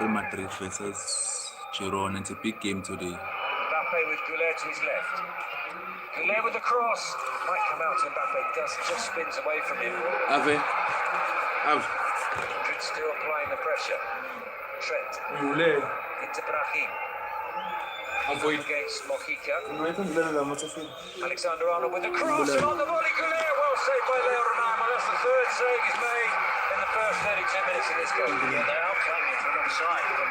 Real Madrid versus Girona. It's a big game today. Mbappe with Goulet to his left. Goulet with the cross. Might come out to Mbappe. Just spins away from him. Ave. Madrid still applying the pressure. Trent. Into Brahim. Avoid. Against Mojica. Alexander Alexander Arnold with the cross and on the volley. Goulet. Well saved by Leo Romano. That's the third save he's made in the first 32 minutes of this game. Yeah, they're outclaiming from offside from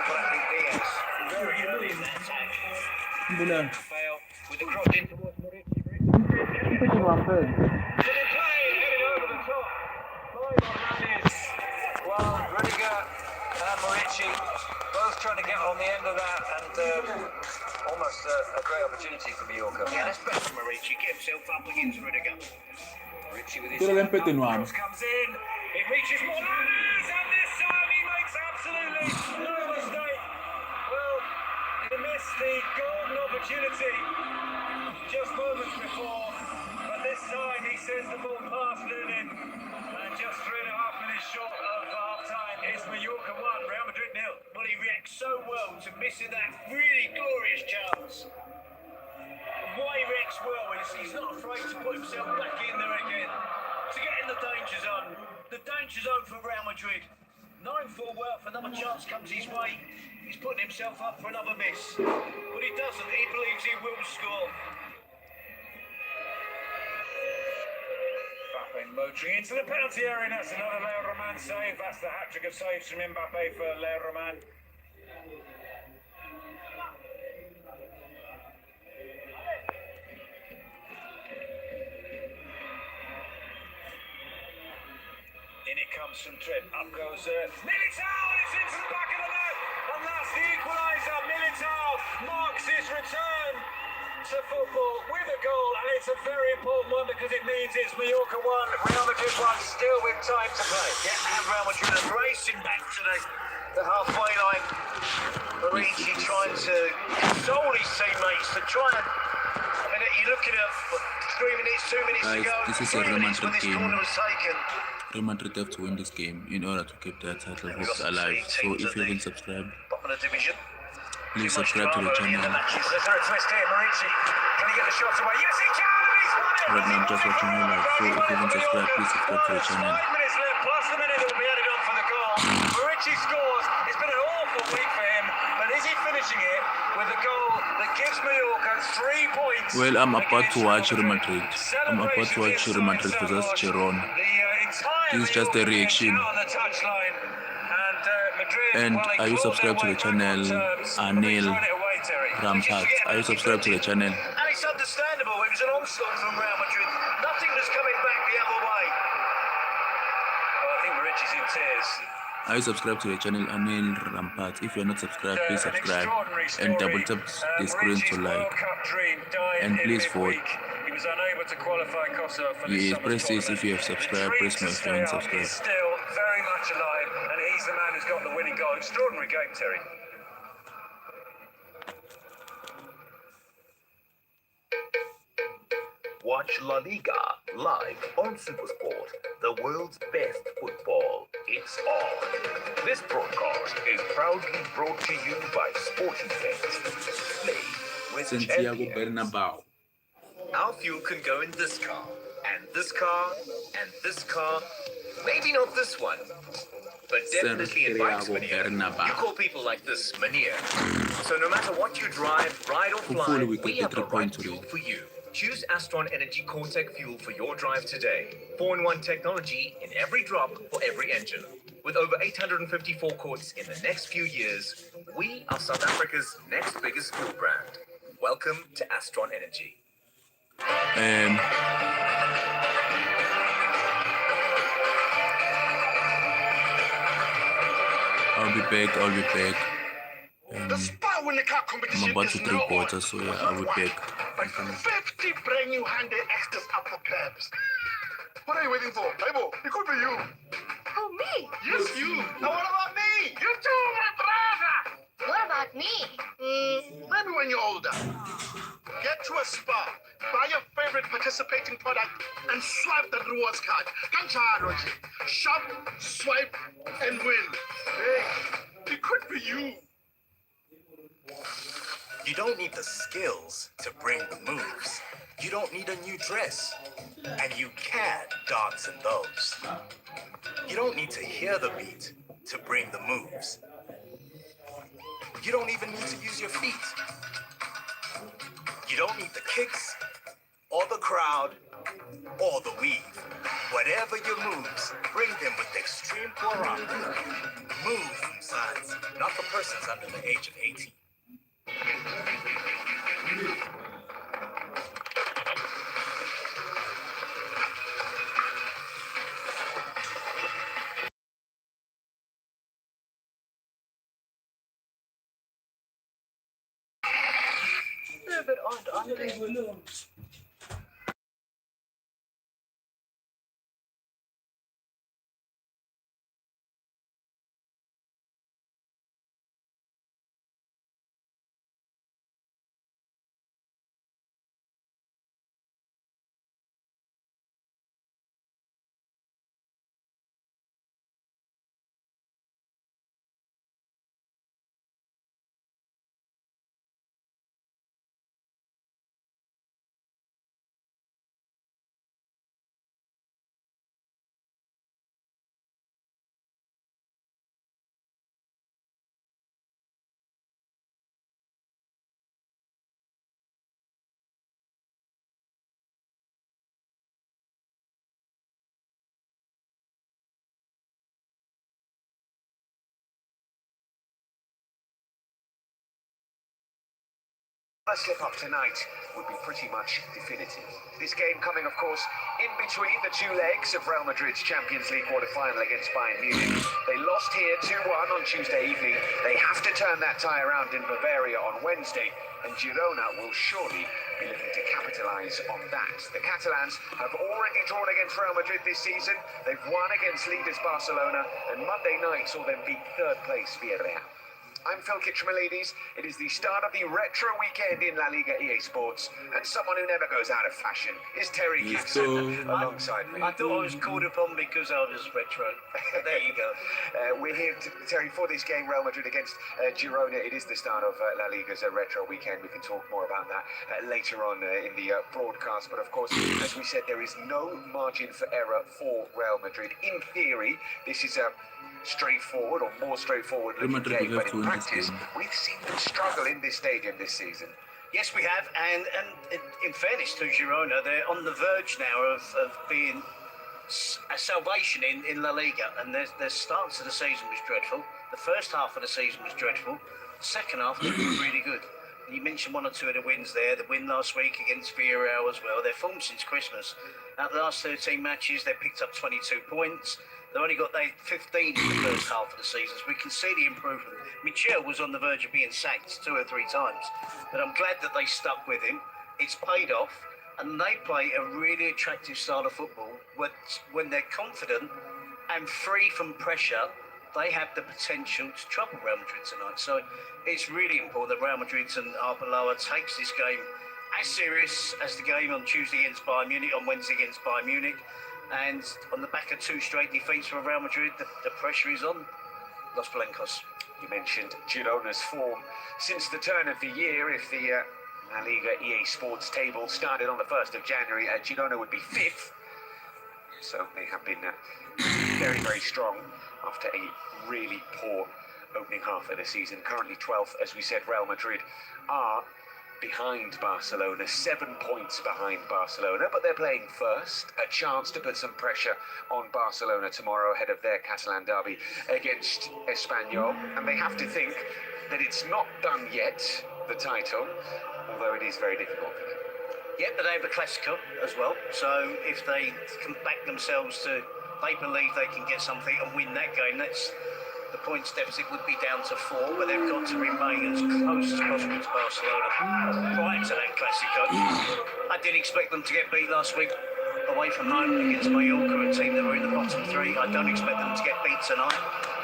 Brahim Diaz. Very early in that attack. Fail with the cross in towards Madrid. Headed over the top. Five on Hernandez. Well, Rudiger and Morici both trying to get on the end of that, and almost a great opportunity for Mallorca. Yeah, that's better from Morici. Get himself up against Rudiger. Morici with his cross comes in. It reaches Morales, and this time he makes absolutely no mistake. Well, he missed the golden opportunity just moments before, but this time he sends the ball past Lunin, and just 3.5 minutes short of half-time, it's Mallorca 1, Real Madrid 0. Well, he reacts so well to missing that really glorious chance. Why he reacts well is he's not afraid to put himself back in there again, to get in the danger zone. The danger zone for Real Madrid. Knowing full well if another chance comes his way, he's putting himself up for another miss. But he doesn't. He believes he will score. Mbappe motoring into the penalty area. That's another Leo Roman save. That's the hat-trick of saves from Mbappe for Leo Roman. In it comes from Trent. Up goes Militao, and it's into the back of the net. And that's the equaliser. Militao marks his return to football with a goal, and it's a very important one because it means it's Mallorca 1, Real Madrid 1, still with time to play. Yeah, and Real Madrid are racing back to the halfway line. Morici trying to console his teammates to try and... I mean, you're looking at 3 minutes, 2 minutes Guys, to go. this is a 3 Real minutes when Madrid this game. corner was taken. Real Madrid have to win this game in order to keep their title hopes alive. So if you haven't subscribed, Bottom of the division. please subscribe to the channel. Is there a twist here? Morici, can he get the shots away? Yes, he can! He's won it! Right now I'm just watching highlights. So if you haven't subscribed, please subscribe to the channel. 5 minutes left, plus the minute that will be added on for the goal. Morici scores. It's been an awful week for him, but is he finishing it with a goal that gives Mallorca 3 points? Well, I'm about to watch Real Madrid. I'm about to Celebrations watch Real Madrid versus Girona. This is just a reaction. On the touchline, and Madrid, And well, are you subscribed to the channel? Anil Rampart. Are you subscribed to the channel? And it's understandable. It was an onslaught from Real Madrid. Nothing was coming back the other way. Oh, I think Morici's in tears. Are you subscribed to the channel Anil Rampart? If you are not subscribed, please subscribe and double tap the screen to like. And please vote. He was unable to qualify Kosovo for this Yes, summer's press this tournament. if you have subscribed, The press my dreams friend to stay on. subscribe. He's still very much alive, and he's the man who's got the winning goal. Extraordinary game, Terry. Watch La Liga live on Supersport, the world's best football. It's on. This broadcast is proudly brought to you by Sporting Bets. Play with Santiago champions. Bernabeu. Our fuel can go in this car, and this car, and this car. Maybe not this one, but definitely in bikes, Santiago Mania. Bernabeu. You call people like this Mania. So no matter what you drive, ride or fly, Hopefully we we get have the the 3 right point fuel today. for you. Choose Astron Energy Core-Tech fuel for your drive today. 4-in-1 technology in every drop for every engine. With over 850 forecourts in the next few years, we are South Africa's next biggest fuel brand. Welcome to Astron Energy. I'll be back. The Spa Winning Cup competition I'm about is to now 3 on. quarters, so yeah, I'll be back. Like 50 brand new handed extras up for grabs. What are you waiting for? Bible, it could be you. Oh, me? Yes, you. Now what about me? You too, my brother. What about me? Maybe when you're older. Get to a spa, buy your favorite participating product, and swipe the rewards card. Kancharo. Shop, swipe, and win. Hey, you could don't need the skills to bring the moves. You don't need a new dress. And you can dance in those. You don't need to hear the beat to bring the moves. You don't even need to use your feet. You don't need the kicks, or the crowd, or the weave. Whatever your moves, bring them with extreme choreography. Move from sides, not for persons under the age of 18. A little bit odd, aren't they? A slip up tonight would be pretty much definitive. This game coming, of course, in between the two legs of Real Madrid's Champions League quarter-final against Bayern Munich. They lost here 2-1 on Tuesday evening. They have to turn that tie around in Bavaria on Wednesday, and Girona will surely be looking to capitalise on that. The Catalans have already drawn against Real Madrid this season. They've won against leaders Barcelona, and Monday night saw them beat third place Villarreal. I'm Phil Kitchen-Miladis. It is the start of the retro weekend in La Liga EA Sports, and someone who never goes out of fashion is Terry Gibson alongside me. I thought I was called upon because I was retro. There you go. We're here, Terry, for this game, Real Madrid against Girona. It is the start of La Liga's retro weekend. We can talk more about that later on in the broadcast. But of course, as we said, there is no margin for error for Real Madrid. In theory, this is a straightforward or more straightforward looking game, but in practice, we've seen them struggle in this stadium this season. Yes, we have, and in fairness to Girona, they're on the verge now of being a salvation in La Liga, and their start to the season was dreadful. The first half of the season was dreadful. The second half was really good. You mentioned one or two of the wins there. The win last week against Villarreal as well. Their form since Christmas. Out of the last 13 matches, they picked up 22 points. They've only got 15 in the first half of the season, so we can see the improvement. Michel was on the verge of being sacked 2 or 3 times, but I'm glad that they stuck with him. It's paid off, and they play a really attractive style of football. When they're confident and free from pressure, they have the potential to trouble Real Madrid tonight. So it's really important that Real Madrid and Arbeloa takes this game as serious as the game on Tuesday against Bayern Munich, on Wednesday against Bayern Munich. And on the back of 2 straight defeats for Real Madrid, the pressure is on Los Blancos. You mentioned Girona's form since the turn of the year. If the La Liga EA Sports table started on the 1st of January, Girona would be 5th. So they have been very, very strong after a really poor opening half of the season. Currently 12th, as we said. Real Madrid are behind Barcelona, 7 points behind Barcelona, but they're playing first. A chance to put some pressure on Barcelona tomorrow ahead of their Catalan derby against Espanyol, and they have to think that it's not done yet, the title, although it is very difficult for them. Yeah, but they have a Clasico as well, so if they can back themselves to, they believe they can get something and win that game, that's the points deficit would be down to 4, but they've got to remain as close as possible to Barcelona prior to that Clasico. I didn't expect them to get beat last week away from home against Mallorca, a team that were in the bottom 3. I don't expect them to get beat tonight,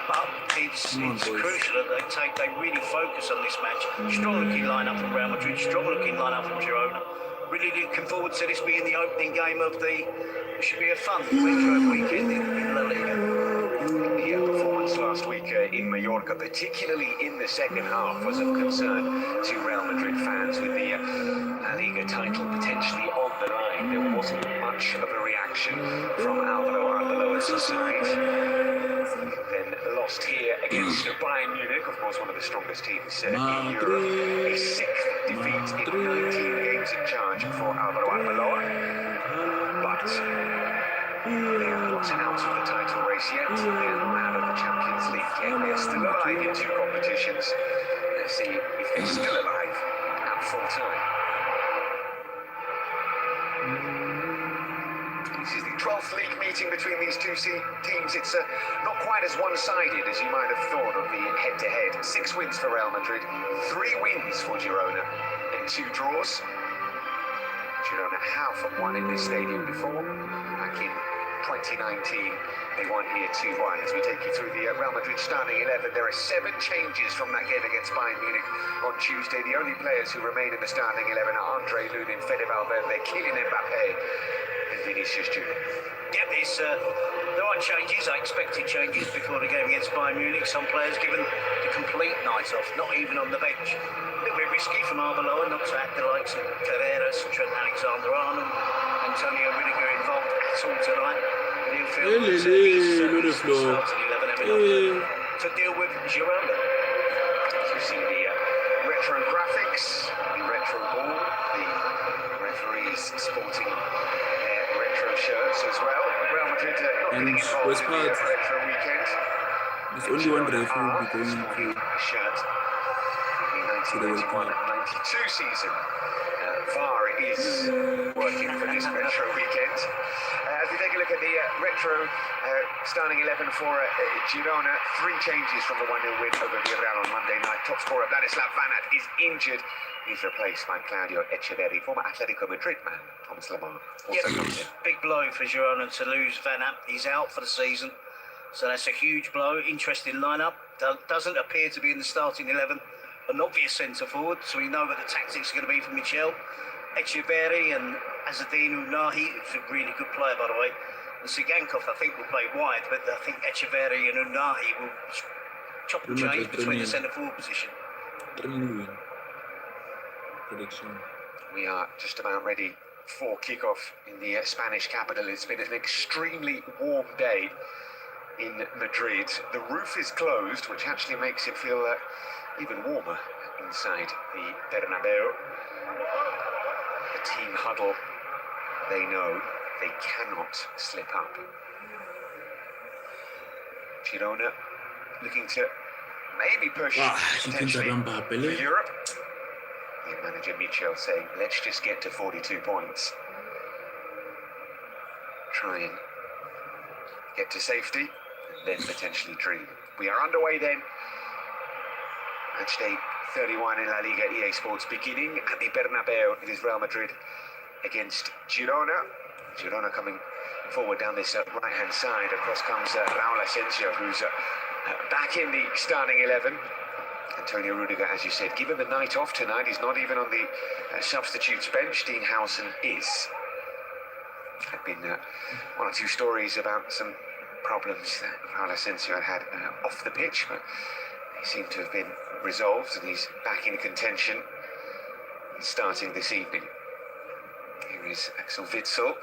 but it's crucial that they really focus on this match. Strong looking lineup from Real Madrid, strong looking lineup from Girona. Really looking forward to this being the opening game of it should be a fun retro weekend in La Liga. The performance performance last week in Mallorca, particularly in the second half, was of concern to Real Madrid fans with the La Liga title potentially on the line. There wasn't much of a reaction from Alvaro Arbeloa's side. Then lost here against Bayern Munich, of course one of the strongest teams in Europe. A sixth defeat in 19 games in charge for Alvaro Arbeloa. But they are not out of the title race yet. They are not out of the Champions League yet. They are still alive in two competitions. Let's see if they're still alive at full time. This is the 12th league meeting between these two teams. It's not quite as one-sided as you might have thought of the head-to-head. 6 wins for Real Madrid, 3 wins for Girona, and 2 draws. Girona have won in this stadium before, back in 2019. They won here 2-1. As we take you through the Real Madrid starting 11, there are 7 changes from that game against Bayern Munich on Tuesday. The only players who remain in the starting 11 are Andre Lunin, Fede Valverde, Kylian Mbappe, and Vinicius Junior. Yeah, there are changes. I expected changes before the game against Bayern Munich. Some players given the complete night off, not even on the bench. A little bit risky from Arbeloa not to have the likes of Carreras, Trent Alexander-Arnold, Antonio Rudiger involved at all tonight. And he'll feel that he's starting 11 having to deal with Girona. You see the retro graphics, the retro ball, the referees sporting their retro shirts as well. Real Madrid not getting involved in the retro weekend. There's only one referee will be going sporting to a shirt in the 1991-92 season. VAR is working for this retro weekend. As we take a look at the retro starting 11 for Girona, 3 changes from the 1-0 win over Villarreal on Monday night. Top scorer Vladislav Vanat is injured. He's replaced by Claudio Echeverri. Former Atletico Madrid man Thomas Lemar also comes in. Big blow for Girona to lose Vanat. He's out for the season, so that's a huge blow. Interesting lineup. Doesn't appear to be in the starting 11. An obvious centre forward, so we know what the tactics are going to be for Michel. Echeverri and Azzedine Unahi, who's a really good player by the way. And Sigankov I think will play wide, but I think Echeverri and Unahi will chop and change between the centre forward position. Prediction. We are just about ready for kickoff in the Spanish capital. It's been an extremely warm day in Madrid. The roof is closed, which actually makes it feel even warmer inside the Bernabeu. The team huddle, they know they cannot slip up. Girona looking to maybe push potentially for Europe. The manager Michel saying, let's just get to 42 points. Try and get to safety and then potentially dream. We are underway then. Matchday 31 in La Liga EA Sports beginning at the Bernabeu. It is Real Madrid against Girona. Girona coming forward down this right-hand side. Across comes Raul Asensio, who's back in the starting 11. Antonio Rudiger, as you said, given the night off tonight, he's not even on the substitutes bench. Dean Howson is. There have been 1 or 2 stories about some problems that Raul Asensio had off the pitch, but they seem to have been resolved, and he's back in contention starting this evening. Here is Axel Witsel.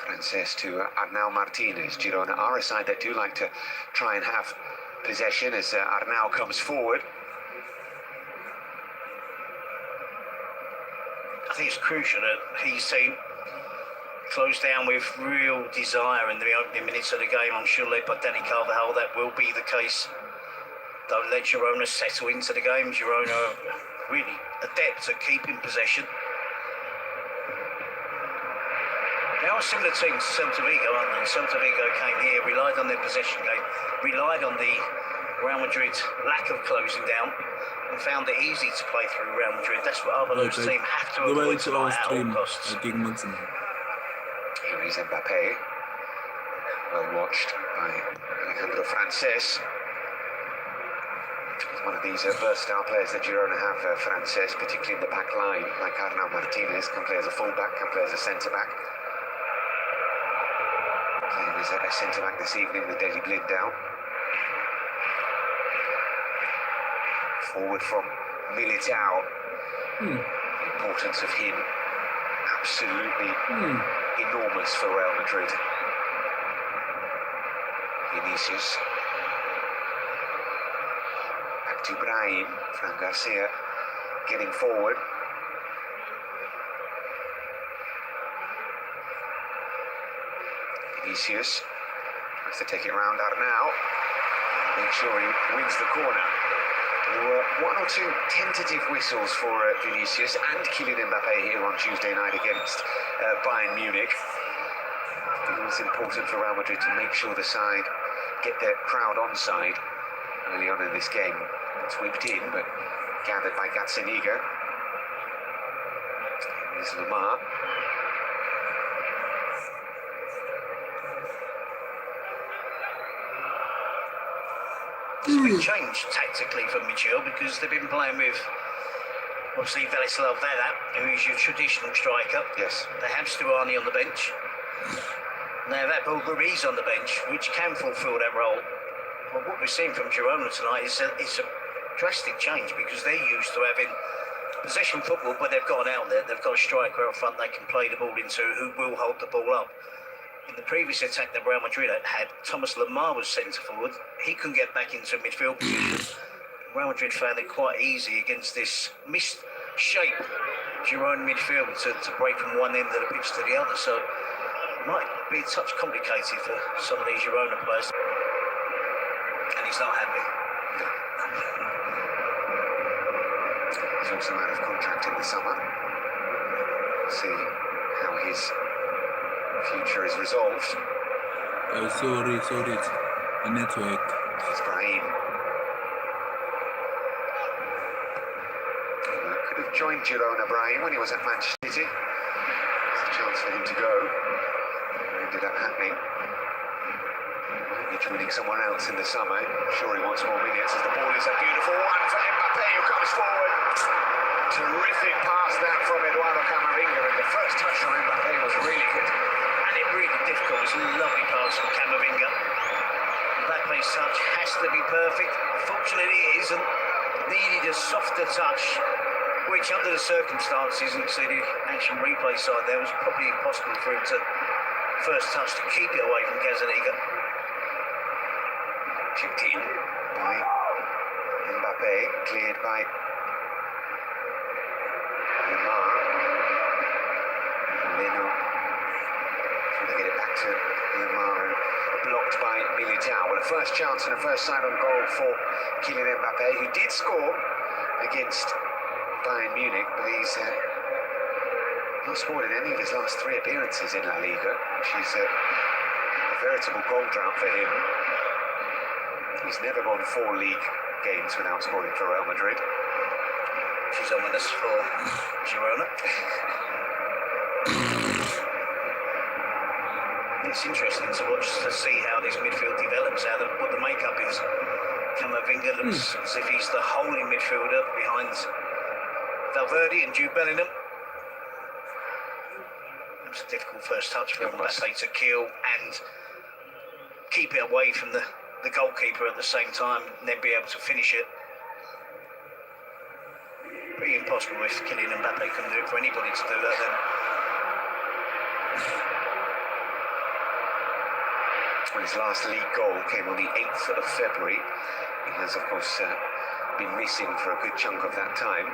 Frances to Arnau Martinez. Girona are a side that do like to try and have possession as Arnau comes forward. I think it's crucial that he's seen closed down with real desire in the opening minutes of the game. I'm sure led by Danny Carvajal that will be the case. Don't let Girona settle into the game. Girona are really adept at keeping possession. They are a similar team to Celta Vigo, aren't they? Celta Vigo came here, relied on their possession game, relied on the Real Madrid lack of closing down, and found it easy to play through Real Madrid. That's what Arbeloa's team have to avoid tonight at all costs. Here is Mbappe, well watched by Alejandro Frances. He's one of these versatile players that Girona have, Frances, particularly in the back line, like Arnau Martinez, can play as a full-back, can play as a centre-back. Playing as a centre-back this evening with Deli Blind down. Forward from Militao. The importance of him absolutely enormous for Real Madrid. Vinicius. Back to Brahim. Fran Garcia getting forward. Vinicius has to take it round Arnau. Make sure he wins the corner. There were one or two tentative whistles for Vinicius and Kylian Mbappe here on Tuesday night against Bayern Munich. I think it was important for Real Madrid to make sure the side get their crowd on side early on in this game. It's whipped in, but gathered by Gazzaniga. Here's Lamar. It's a big change tactically for Michel because they've been playing with obviously Velislav Vedat, who is your traditional striker. Yes. They have Stuani on the bench. They have Abel Ruiz on the bench, which can fulfil that role. But what we're seeing from Girona tonight is it's a drastic change because they're used to having possession football, but they've got an outlet. They've got a striker out front they can play the ball into who will hold the ball up. In the previous attack that Real Madrid had, Thomas Lemar was centre forward. He couldn't get back into midfield position. Real Madrid found it quite easy against this misshape Girona midfield to break from one end of the pitch to the other. So it might be a touch complicated for some of these Girona players. And he's not happy. He's also out of contract in the summer. See how his future is resolved. Sorry, it's the network. It's Brahim. Could have joined Girona, Brahim, when he was at Manchester City. There's a chance for him to go. It ended up happening. Might be joining someone else in the summer. I'm sure he wants more minutes as the ball is a beautiful one for Mbappe, who comes forward. Terrific pass that from Eduardo Camavinga, and the first touch from Mbappe was really good. And it really difficult. It's a lovely pass from Camavinga. Mbappe's touch has to be perfect. Fortunately, it isn't. Needed a softer touch, which under the circumstances, and see the action replay side there, was probably impossible for him to first touch to keep it away from Gazzaniga. Chipped in by Mbappe, cleared by Lemar. Leno trying to get it back to Lemar, and blocked by Militao. Well, a first chance and a first sight on goal for Kylian Mbappe, who did score against Bayern Munich, but he's not scored in any of his last three appearances in La Liga, which is a veritable goal drought for him. He's never gone 4 league games without scoring for Real Madrid. She's on with us for Girona. It's interesting to watch to see how this midfield develops, what the makeup is. Camavinga looks as if he's the holding midfielder behind Valverde and Jude Bellingham. It was a difficult first touch for Mbappe to kill and keep it away from the goalkeeper at the same time, and then be able to finish it. Pretty impossible if Kylian Mbappe couldn't do it for anybody to do that then. Well, his last league goal came on the 8th of February. He has, of course, been missing for a good chunk of that time.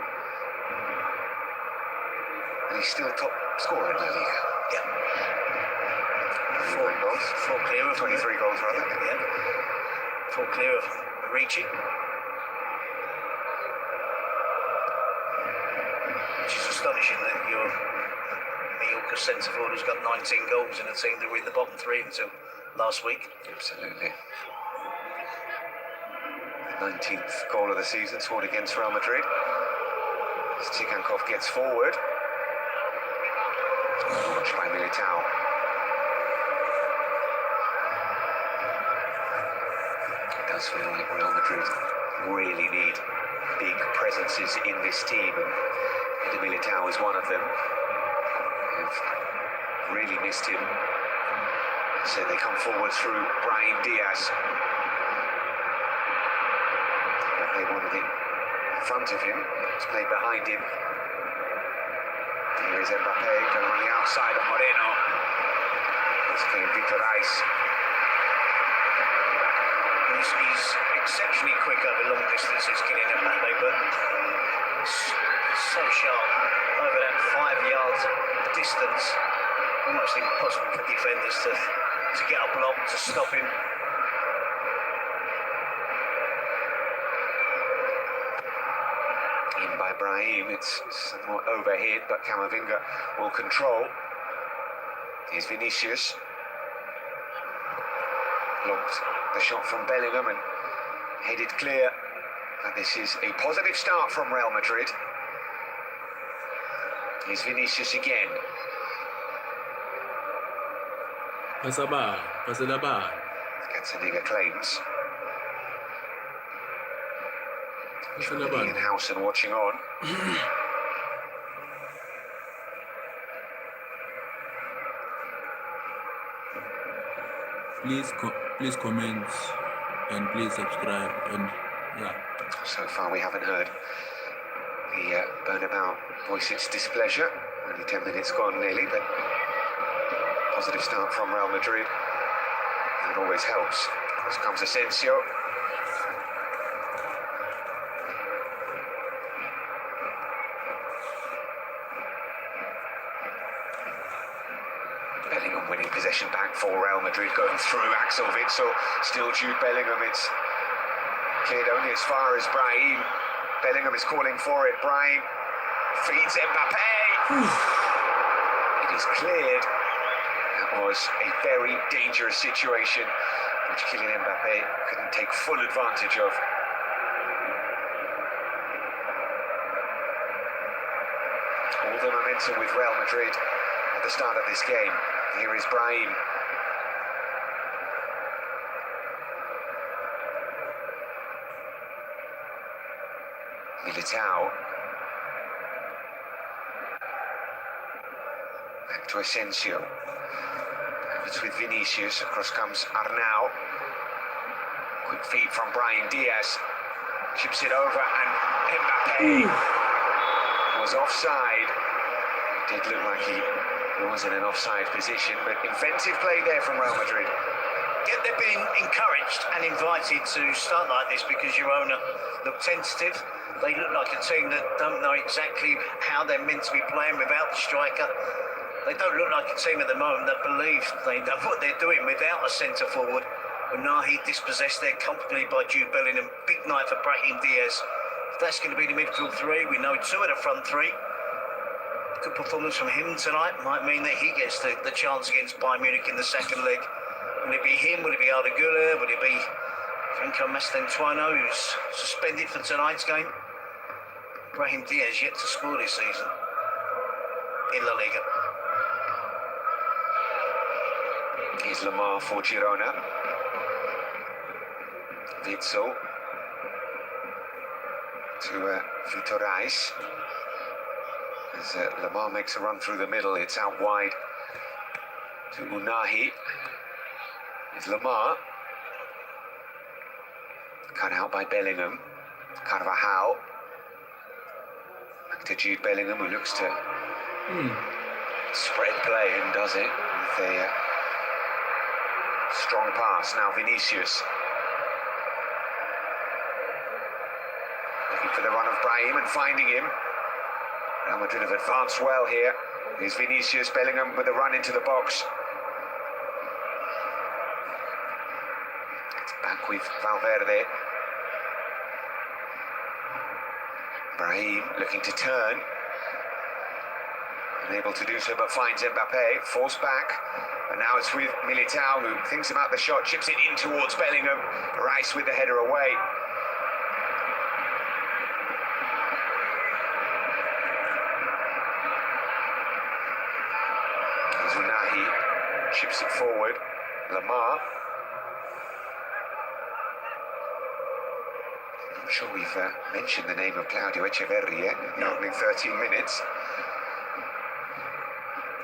And he's still top scorer in La Liga. Yeah. 4 goals. 4 clear of 23 goals, rather. Yeah. 4 clear of Ricci. Which is astonishing that your Mallorca centre forward has got 19 goals in a team that were in the bottom 3 until last week. Absolutely. 19th goal of the season scored against Real Madrid. As Tikankov gets forward. Launched by Militao. It does feel like Real Madrid really need big presences in this team, and Militao is one of them. They've really missed him So they come forward through Brahim Diaz. But they wanted it in front of him. It's played behind him. Here is Mbappe going on the outside of Moreno. It's playing Victor Reis. He's exceptionally quick over long distances, Kylian Mbappe, but so sharp over that 5-yard distance. Almost impossible for defenders to get a block to stop him. In by Brahim, it's somewhat overhead, but Camavinga will control. Here's Vinicius. Blocked the shot from Bellingham and headed clear. And this is a positive start from Real Madrid. Here's Vinicius again. Pass the ball. Gazzaniga claims. Ian Howson watching on. Please comment and please subscribe and yeah. So far we haven't heard the Bernabeu voice its displeasure. Only 10 minutes gone nearly, but positive start from Real Madrid. That always helps. Cross comes Asensio. Bellingham winning possession back for Real Madrid, going through Axel Witsel. Still Jude Bellingham. It's cleared only as far as Brahim. Bellingham is calling for it. Brahim feeds Mbappe. It is cleared. That was a very dangerous situation, which Kylian Mbappe couldn't take full advantage of. All the momentum with Real Madrid at the start of this game. Here is Brahim. Militao. Back to Asensio. It's with Vinicius. Across comes Arnau. Quick feed from Brahim Diaz. Chips it over and Mbappe was offside. Did look like he was in an offside position, but inventive play there from Real Madrid. Yeah, they've been encouraged and invited to start like this because Girona look tentative. They look like a team that don't know exactly how they're meant to be playing without the striker. They don't look like a team at the moment that believe they know what they're doing without a centre forward. Unahi dispossessed there comfortably by Jude Bellingham. Big night for Brahim Diaz. If that's going to be the midfield three, we know two of the front three. Good performance from him tonight might mean that he gets the chance against Bayern Munich in the second leg. Will it be him? Will it be Arda Güler? Will it be Franco Mastantuono, who's suspended for tonight's game? Brahim Diaz yet to score this season in La Liga. Here's Lamar for Girona. Witsel to Victor Reis. As Lamar makes a run through the middle, it's out wide to Unahi. It's Lamar. Cut out by Bellingham. Carvajal. Back to Jude Bellingham, who looks to spread play and does it with a strong pass. Now Vinicius. Looking for the run of Brahim and finding him. Real Madrid have advanced well here. Here's Vinicius. Bellingham with a run into the box. It's back with Valverde. Brahim looking to turn. Unable to do so, but finds Mbappe. Forced back. And now it's with Militao, who thinks about the shot, chips it in towards Bellingham. Rice with the header away. Unahi chips it forward. Lamar. I'm not sure we've mentioned the name of Claudio Echeverri yet in the opening 13 minutes.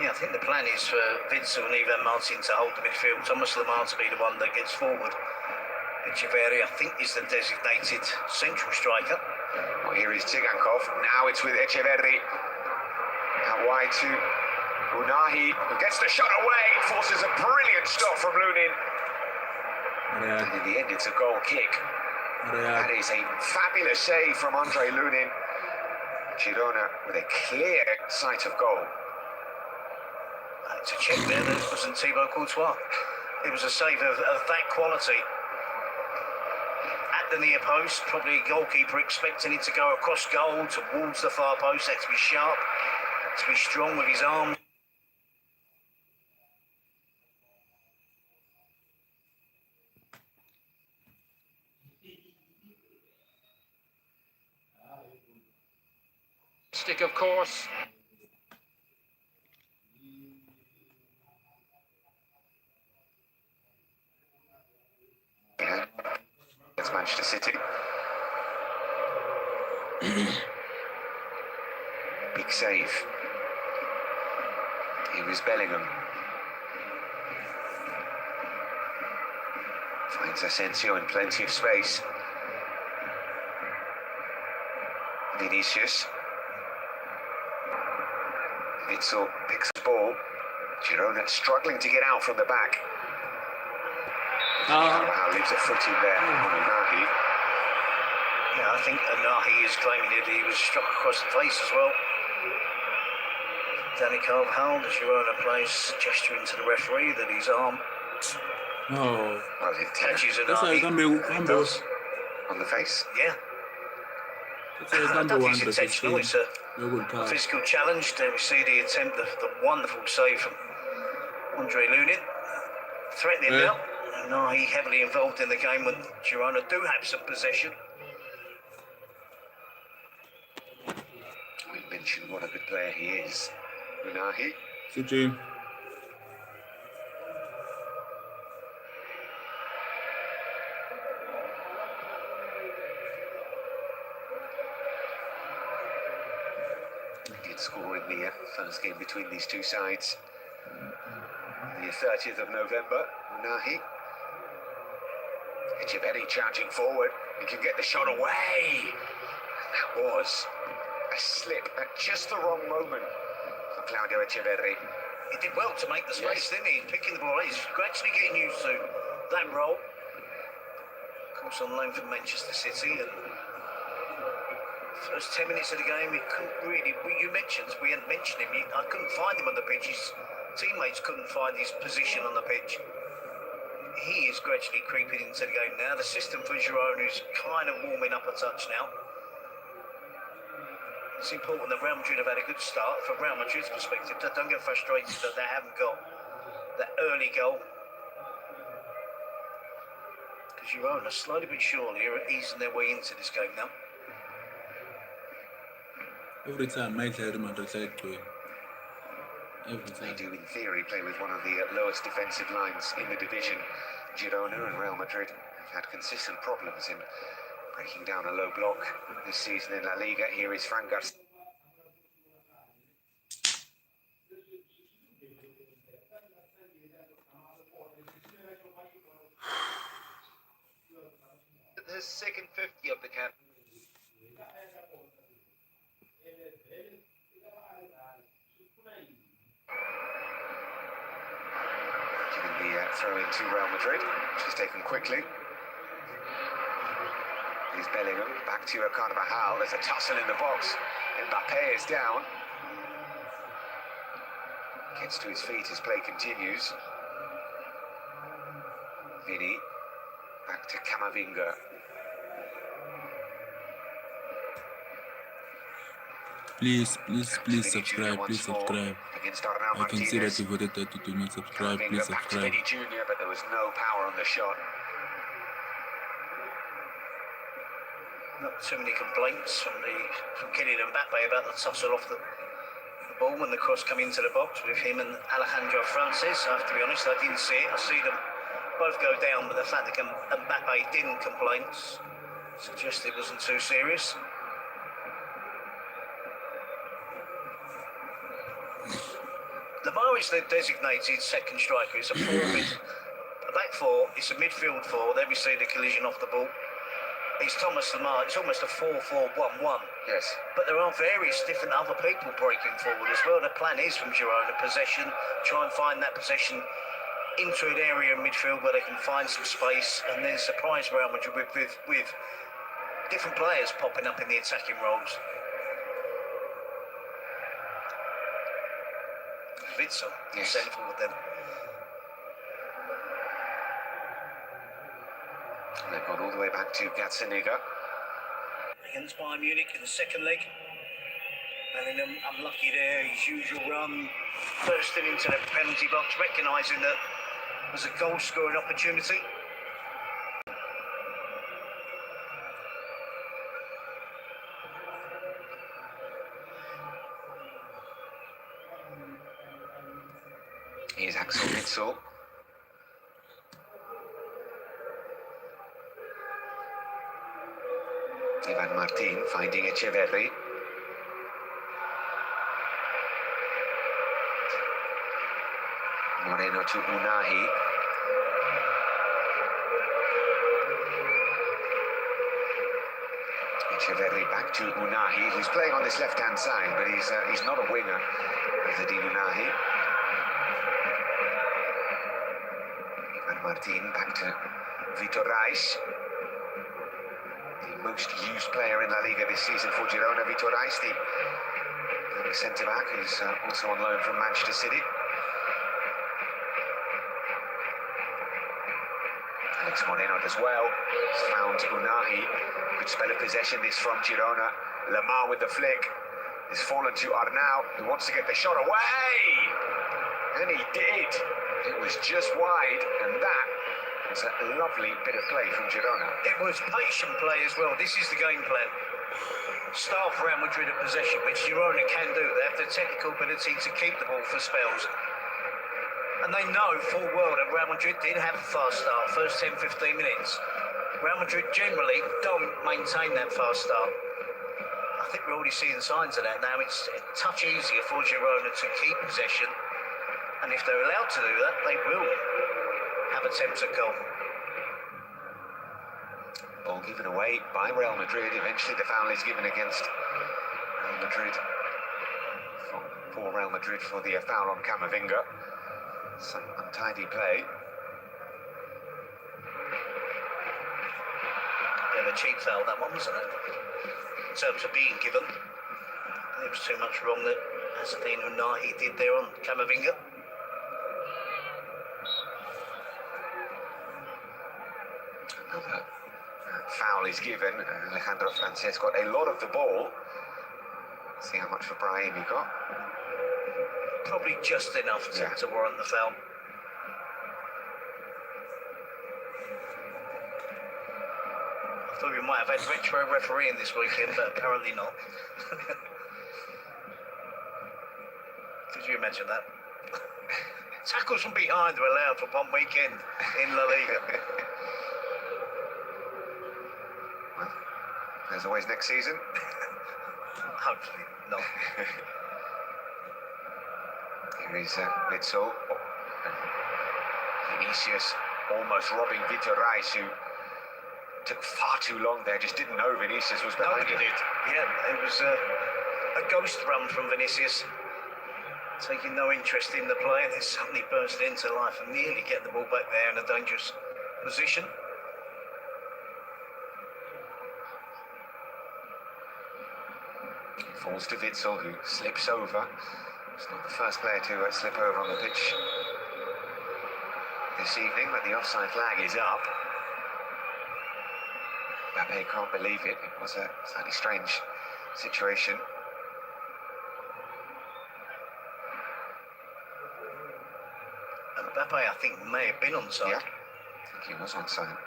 Yeah, I think the plan is for Vincent and Ivan Martin to hold the midfield. Thomas Lamar to be the one that gets forward. Echeverri, I think, is the designated central striker. Well, here is Tsigankov. Now it's with Echeverri. Out wide to Unahi, who gets the shot away, forces a brilliant stop from Lunin. And in the end, it's a goal kick. That is a fabulous save from Andre Lunin. Girona with a clear sight of goal. To check there, that wasn't Thibaut Courtois. It was a save of that quality. At the near post, probably a goalkeeper expecting it to go across goal towards the far post. Had to be sharp, to be strong with his arms. Stick, of course. Yeah. It's Manchester City. Big save. Here is Bellingham. Finds Asensio in plenty of space. Vinicius. Witzel picks the ball. Girona struggling to get out from the back. Carvajal leaves a foot in there on Unahi. Yeah, I think Unahi is claiming that he was struck across the face as well. Danny Carvajal, the Girona plays, gesturing to the referee that his arm No. Well, it catches That's why Unahi. I'm Does. on the face. Yeah. That's why I I'm don't think it's intentional. It's a Double card. physical challenge. There we see the attempt, the wonderful save from Andre Lunin. Threatening now. Unahi heavily involved in the game when Girona do have some possession. We mentioned what a good player he is. Unahi. CG. Did score in the first game between these two sides. The 30th of November. Unahi. Echeverri charging forward. He can get the shot away. That was a slip at just the wrong moment for Claudio Echeverri. He did well to make the space, didn't he? Picking the ball. He's gradually getting used to that role. Of course, on loan from Manchester City. And first 10 minutes of the game, he couldn't really. You mentioned, we hadn't mentioned him. I couldn't find him on the pitch. His teammates couldn't find his position on the pitch. He is gradually creeping into the game now. The system for Girona is kind of warming up a touch now. It's important that Real Madrid have had a good start. From Real Madrid's perspective, don't get frustrated that they haven't got that early goal. Because Girona, slowly but surely, are easing their way into this game now. Every time my Real Madrid side to win. Every They time. do, in theory, play with one of the lowest defensive lines in the division. Girona and Real Madrid have had consistent problems in breaking down a low block this season in La Liga. Here is Fran Garcia. The second 50 of the camp. Giving the throw in to Real Madrid, which is taken quickly. Here's Bellingham, back to Carvajal. There's a tussle in the box. Mbappe is down. Gets to his feet as play continues. Vini, back to Camavinga. Please subscribe. Please subscribe. Against Arnau I can see that Martinez. you voted that you do not subscribe. Camavinga Please back to subscribe. Vini Jr., but there was no power on the shot. Not too many complaints from Kylian Mbappe about the tussle off the ball when the cross come into the box with him and Alejandro Francis. I have to be honest, I didn't see it. I see them both go down, but the fact that Mbappe didn't complain suggests it wasn't too serious. Lamar is the designated second striker. It's a four mid. A back four, it's a midfield four. There we see the collision off the ball. It's Thomas Lamar. It's almost a 4-4-1-1. Yes. But there are various different other people breaking forward as well. The plan is from Girona, possession, try and find that possession into an area in midfield where they can find some space and then surprise Real Madrid with different players popping up in the attacking roles. Witsel, Yes. centre forward then. They've gone all the way back to Gazzaniga. Against Bayern Munich in the second leg. And then unlucky there, his usual run, bursting into the penalty box, recognising that was a goal scoring opportunity. Here's Axel Witsel. Ivan Martin finding Echeverri. Moreno to Unahi. Echeverri back to Unahi, who's playing on this left-hand side, but he's not a winger, Zadine Unahi. Ivan Martin back to Vitor Reis. The most used player in La Liga this season for Girona, Vitor Reis, the centre-back, who's also on loan from Manchester City. Alex Moreno does well. He's found Unahi. Good spell of possession this from Girona. Lamar with the flick. Has fallen to Arnau, who wants to get the shot away. And he did. It was just wide, and that was a lovely bit of play from Girona. It was patient play as well. This is the game plan. Staff Real Madrid at possession, which Girona can do. They have the technical ability to keep the ball for spells. And they know full well that Real Madrid did have a fast start, first 10-15 minutes. Real Madrid generally don't maintain that fast start. I think we're already seeing signs of that now. It's a touch easier for Girona to keep possession. And if they're allowed to do that, they will have attempts at goal. Ball given away by Real Madrid. Eventually the foul is given against Real Madrid. For Real Madrid for the foul on Camavinga. Some untidy play. Bit of a cheap foul, that one, wasn't it? In terms of being given. There was too much wrong that Zadine Unahi did there on Camavinga. Another foul is given. Alejandro Frances got a lot of the ball. See how much for Brahim he got. Probably just enough to warrant the foul. I thought we might have had retro refereeing this weekend, but apparently not. Could you imagine that? Tackles from behind were allowed for one weekend in La Liga. Well, there's always next season. Hopefully not. Here is Witsel. Vinicius almost robbing Vitor Reis, who took far too long there, just didn't know Vinicius was behind Nobody him. did. Yeah, it was a ghost run from Vinicius. Taking no interest in the play, and then suddenly burst into life and nearly get the ball back there in a dangerous position. Falls to Witsel, who slips over. He's not the first player to slip over on the pitch this evening, but the offside flag is up. Mbappe can't believe it. It was a slightly strange situation. Mbappe, I think, may have been onside. Yeah, I think he was onside.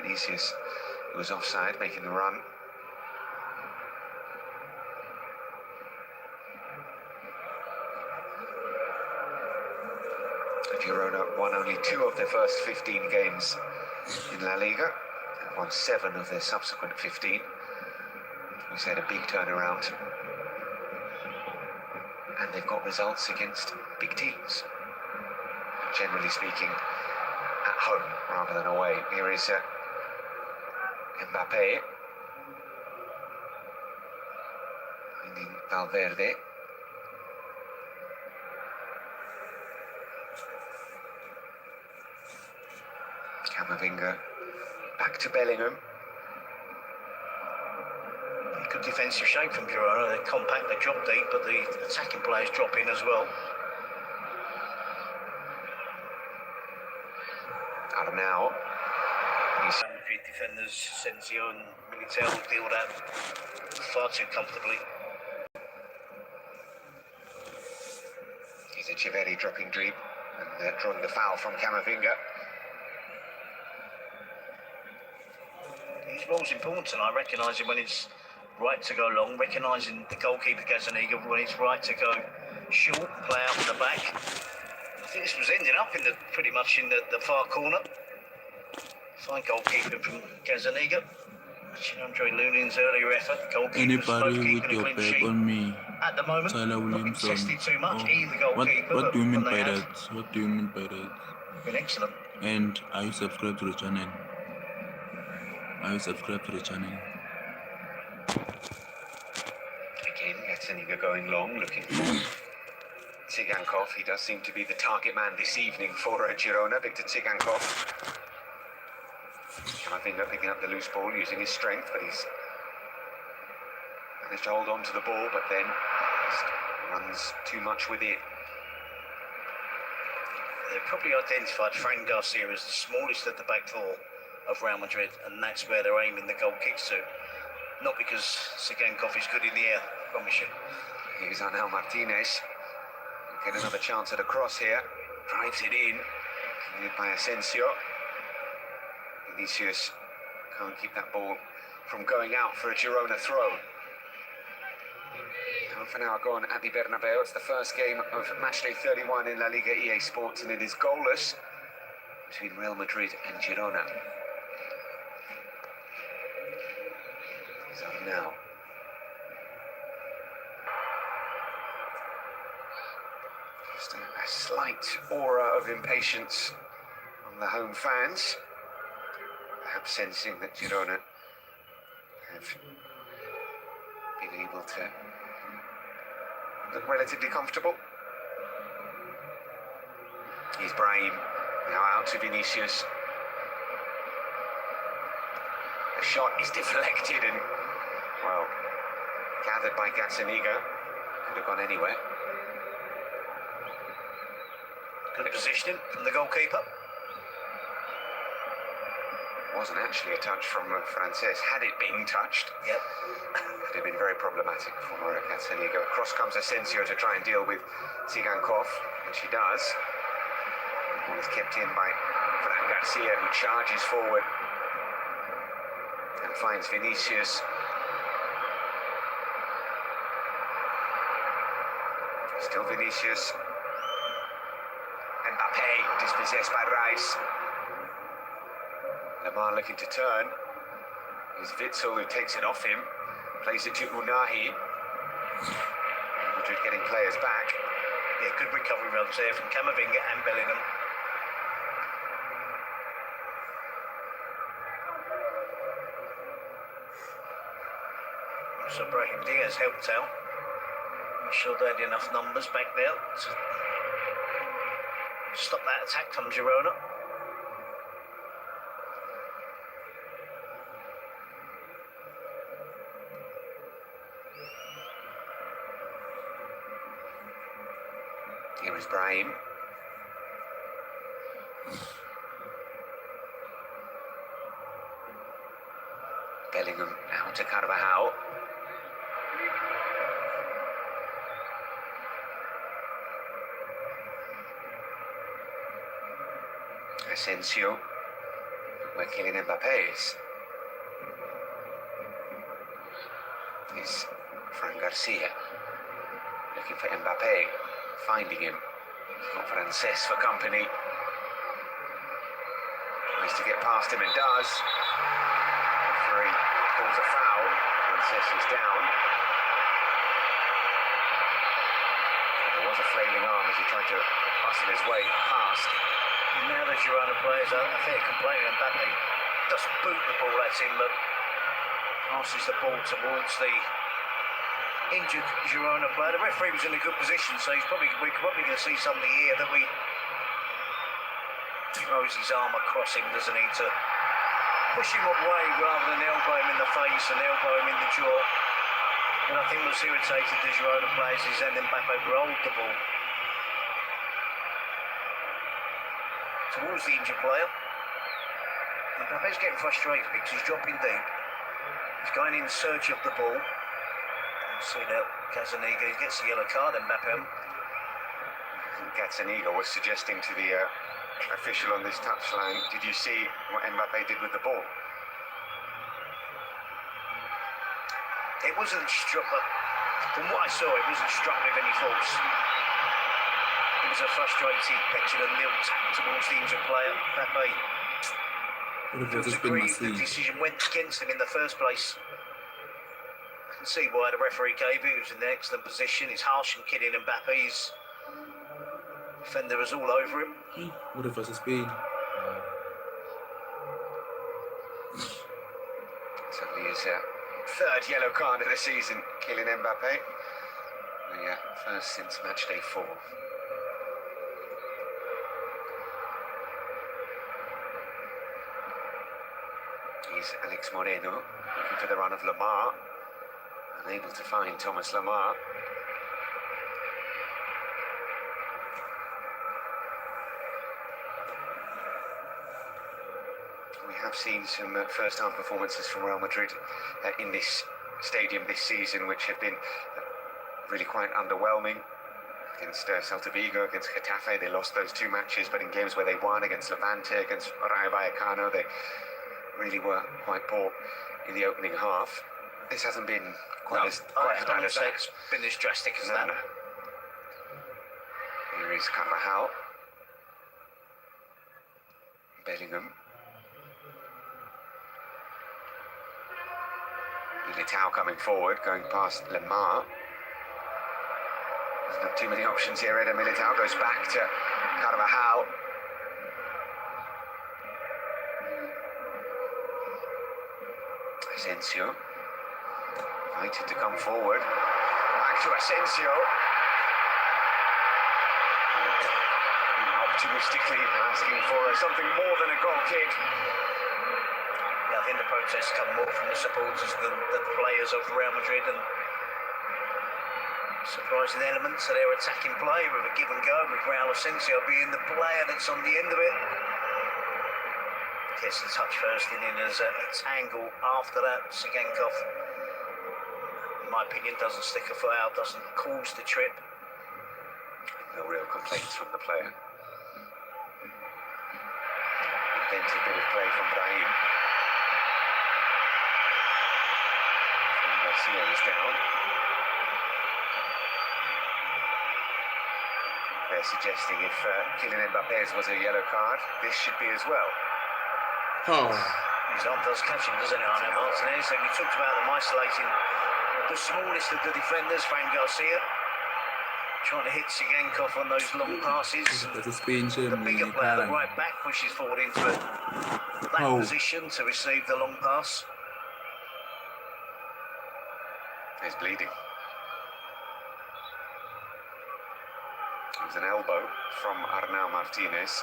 Vinicius, who was offside, making the run. Girona won only 2 of their first 15 games in La Liga, and won 7 of their subsequent 15. We said a big turnaround. and they've got results against big teams. Generally speaking, at home rather than away. Here is Mbappe. Finding Valverde. Camavinga back to Bellingham. Good defensive shape from Girona. They're compact, they drop deep, but the attacking players drop in as well. Arnau. He's Madrid defenders, Sensio and Militao will deal with that far too comfortably. He's a Chivetti dropping deep and drawing the foul from Camavinga. His role's important tonight, recognising when it's right to go long, recognising the goalkeeper Gazaniga when it's right to go short, play out in the back. I think this was ending up in pretty much in the far corner. Fine goalkeeper from Gazaniga. Matching Andre Lunin's earlier effort. Goalkeepers both Anybody keeping with a your clean back sheet. on me, At the moment, Tyler not been Williamson. tested too much, Oh, either goalkeeper. what do you mean but by they that? have What do you mean by that? been excellent. And are you subscribed to the channel? Are you subscribed to the channel? Again, Gazzaniga going long, looking for Tsigankov. He does seem to be the target man this evening for Girona, Victor Tsigankov. Camavinga picking up the loose ball using his strength, but he's managed to hold on to the ball, but then just runs too much with it. They've probably identified Fran Garcia as the smallest at the back four of Real Madrid, and that's where they're aiming the goal kicks to. Not because Tsigankov is good in the air, I promise you. Here's Arnau Martinez. Get another chance at a cross here. Drives it in. Cleared by Asensio. Vinicius can't keep that ball from going out for a Girona throw. Half an hour gone at the Bernabeu. It's the first game of matchday 31 in La Liga EA Sports, and it is goalless between Real Madrid and Girona. He's up now. Just a slight aura of impatience on the home fans, perhaps sensing that Girona have been able to look relatively comfortable. Here's Brahim, now out to Vinicius. The shot is deflected and, well, gathered by Gazzaniga. Could have gone anywhere. Good positioning from the goalkeeper. Wasn't actually a touch from Frances. Had it been touched, Yep. would have been very problematic for Gazzaniga. Across comes Asensio to try and deal with Tsigankov, which he does. The ball is kept in by Fran Garcia, who charges forward and finds Vinicius. Still Vinicius. Mbappe dispossessed by Rice. Lemar looking to turn. It's Witsel who takes it off him. Plays it to Unahi. Madrid getting players back. Yeah, good recovery runs there from Camavinga and Bellingham. So Brahim Diaz helped out. I'm sure they had enough numbers back there to stop that attack from Girona. Here is Brahim. Bellingham now to Carvajal. Asensio, where Kylian Mbappe is. Is Fran Garcia looking for Mbappe, finding him. He's got Frances for company. Tries to get past him and does. Referee calls a foul. Frances is down. as he tried to muscle his way past. And now the Girona players, I think, complaining. Mbappe doesn't boot the ball at him, but passes the ball towards the injured Girona player. The referee was in a good position, so we're probably going to see something here that we throws his arm across him, doesn't he, to push him away rather than elbow him in the face and elbow him in the jaw. And I think what's irritated the Girona players is then Mbappe rolled the ball towards the injured player. Mbappe's getting frustrated because he's dropping deep. He's going in search of the ball. You see now, Gazaniga gets the yellow card, Mbappe. Gazzaniga was suggesting to the official on this touchline, did you see what Mbappe did with the ball? It wasn't struck, but from what I saw, it wasn't struck with any force. It was a frustrated, petulant nil tap towards the injured player. Mbappe What if feels it's been aggrieved the Marseille? decision went against him in the first place. I can see why the referee gave it. He was in an excellent position. He's harsh and kidding Mbappe. His defender was all over him. What if it's Spain? So his third yellow card of the season, Kylian Mbappe. The first since match day 4. He's Alex Moreno, looking for the run of Lamar. Unable to find Thomas Lamar. We have seen some first-half performances from Real Madrid in this stadium this season, which have been really quite underwhelming. Against Celta Vigo, against Getafe, they lost those 2 matches, but in games where they won, against Levante, against Rayo Vallecano, they really were quite poor in the opening half. This hasn't been quite as bad as that. It's been as drastic as that. No. Here is Carvajal. Bellingham. Militao coming forward, going past Lemar. There's not too many options here. Eder Militao goes back to Carvajal. Asensio. Invited to come forward. Back to Asensio. Optimistically asking for something more than a goal kick. Yeah, I think the protests come more from the supporters than the players of Real Madrid, and surprising elements of their attacking play with a give and go, with Raul Asensio being the player that's on the end of it. Gets the touch first, and then there's a tangle after that. Sigankov, in my opinion, doesn't stick a foot out, doesn't cause the trip. No real complaints from the player. Inventive bit of play from Brahim. Garcia is down. They're suggesting if Kylian Mbappe's was a yellow card, this should be as well. Oh. His arm does catch him, doesn't it, Arnaud Martinez? And we talked about them isolating the smallest of the defenders, Fran Garcia, trying to hit Sigankov on those long passes. That's a Spain The bigger player, the right back, pushes forward into that position to receive the long pass. He's bleeding. It was an elbow from Arnau Martinez.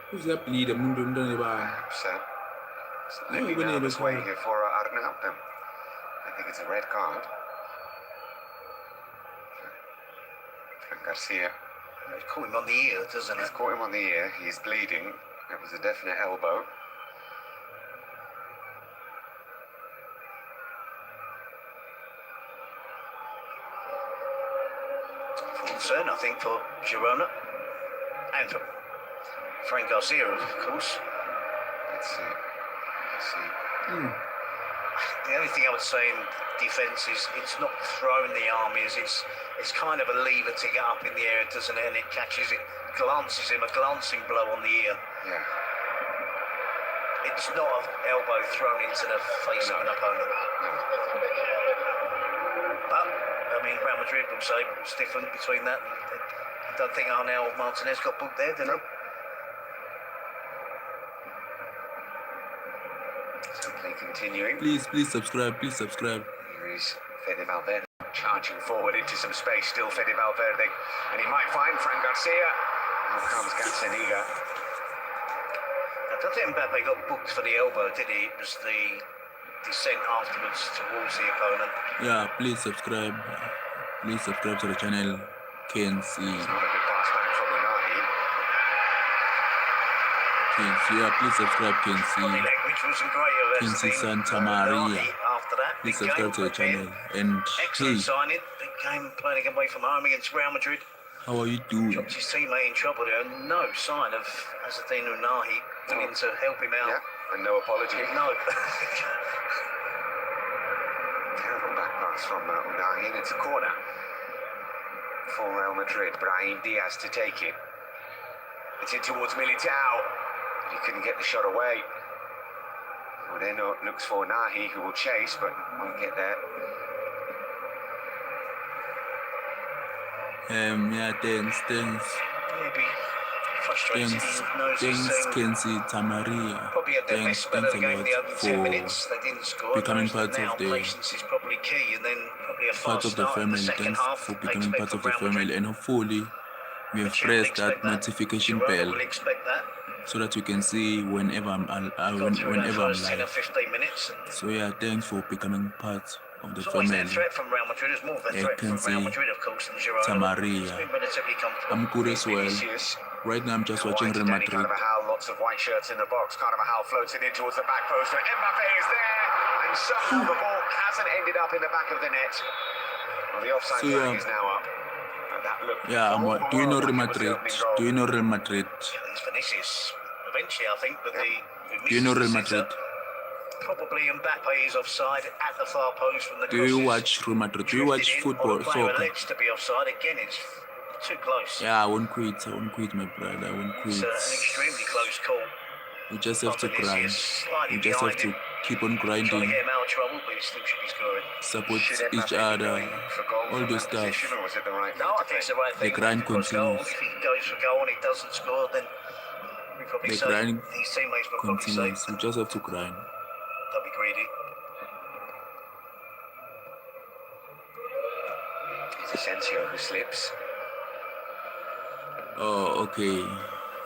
Who's that bleed? I'm doing the bar. Slightly nervous way here for Arnau. I think it's a red card. Fran Garcia. It's caught him on the ear, doesn't it? It's caught him on the ear. He's bleeding. It was a definite elbow. Concern, I think, for Girona and for Fran Garcia, of course. Let's see. The only thing I would say in defence is it's not throwing the arm, it's kind of a lever to get up in the air, doesn't it? And it catches it, glances him, a glancing blow on the ear. Yeah. it's not an elbow thrown into the face of an opponent. But, I mean, Real Madrid will say it's different between that. I don't think Arnel Martinez got booked there, did he? Simply continuing. Please subscribe. Please subscribe. Here is Fede Valverde charging forward into some space. Still Fede Valverde. And he might find Fran Garcia. Now comes Gazzaniga. I don't think Mbappe got booked for the elbow, did he? It was the descent afterwards towards the opponent. Yeah, please subscribe. Please subscribe to the channel. KNC. It's not a good pass back from Unahi. KNC. Yeah, please subscribe. Body KNC. language wasn't great. KNC Santa Maria. After that, Please big subscribe game to the for him. channel. And Excellent hey, signing. Big game playing away from home against Real Madrid. how are you doing? Dropped his teammate in trouble there. No sign of Azzedine Unahi willing to help him out. Yeah, and no apology. No. Terrible back pass from Unahi, and it's a corner for Real Madrid. Brahim Diaz to take it. It's in towards Militao, but he couldn't get the shot away. Moreno looks for Nahi, who will chase, but won't get there. Yeah, thanks. Maybe frustrated. Thanks, He knows his team KNC Tamaria. probably had their best spell of the a game lot the opening 10 for minutes. They didn't score. becoming Knows that part now of the- patience is probably key, and then probably a part fast of the start in the family. second Thanks half. for I becoming expect part from of the Real Madrid. family, and hopefully we have Chelsea pressed expect that notification Girona bell will expect that. so that you can see whenever I'm Got through that whenever I'm first 10 or live. 15 minutes. So yeah, thanks for becoming part of the It's always that family. threat from Real Madrid. It's more of a Yeah, threat can from Real see Madrid, of course, than Girona. Tamaria. It's been relatively comfortable. I'm good as well. Vinicius. Right now I'm just Now watching wide to Real Dani Madrid. Carvajal, lots of white shirts in the box. Carvajal floats it in towards the back post, and Mbappe is there, and somehow the ball hasn't ended up in the back of the net. Well, the offside So, flag yeah. is now up. And that looked Yeah, for all the do you know world Real like it was the Madrid? opening goal. Do you know Real Madrid? Yeah, it's Vinicius. Eventually, I think, but Do you know Real Madrid? Probably Mbappe is offside at the far post when the Do you cross is watch Real Madrid? Do you watch drifted in, football, or the player soccer? alleged to be offside. Again, it's too close. Yeah, I won't quit, my brother. I won't It's quit. an extremely close call. We just have to grind. Vinicius slightly We just have behind to him. keep on Trying to grinding, get him out of trouble, but he still should be scoring. support Should each Mbappe be other, going for goal all from those that stuff. position, or was it the right No, thing I to think it's do? the right thing. grind Because goal, continues. if he goes for goal and he doesn't score, then we probably The say grind his teammates will probably say continues. We just have to grind. don't be greedy. It's Asensio who slips. Oh, okay.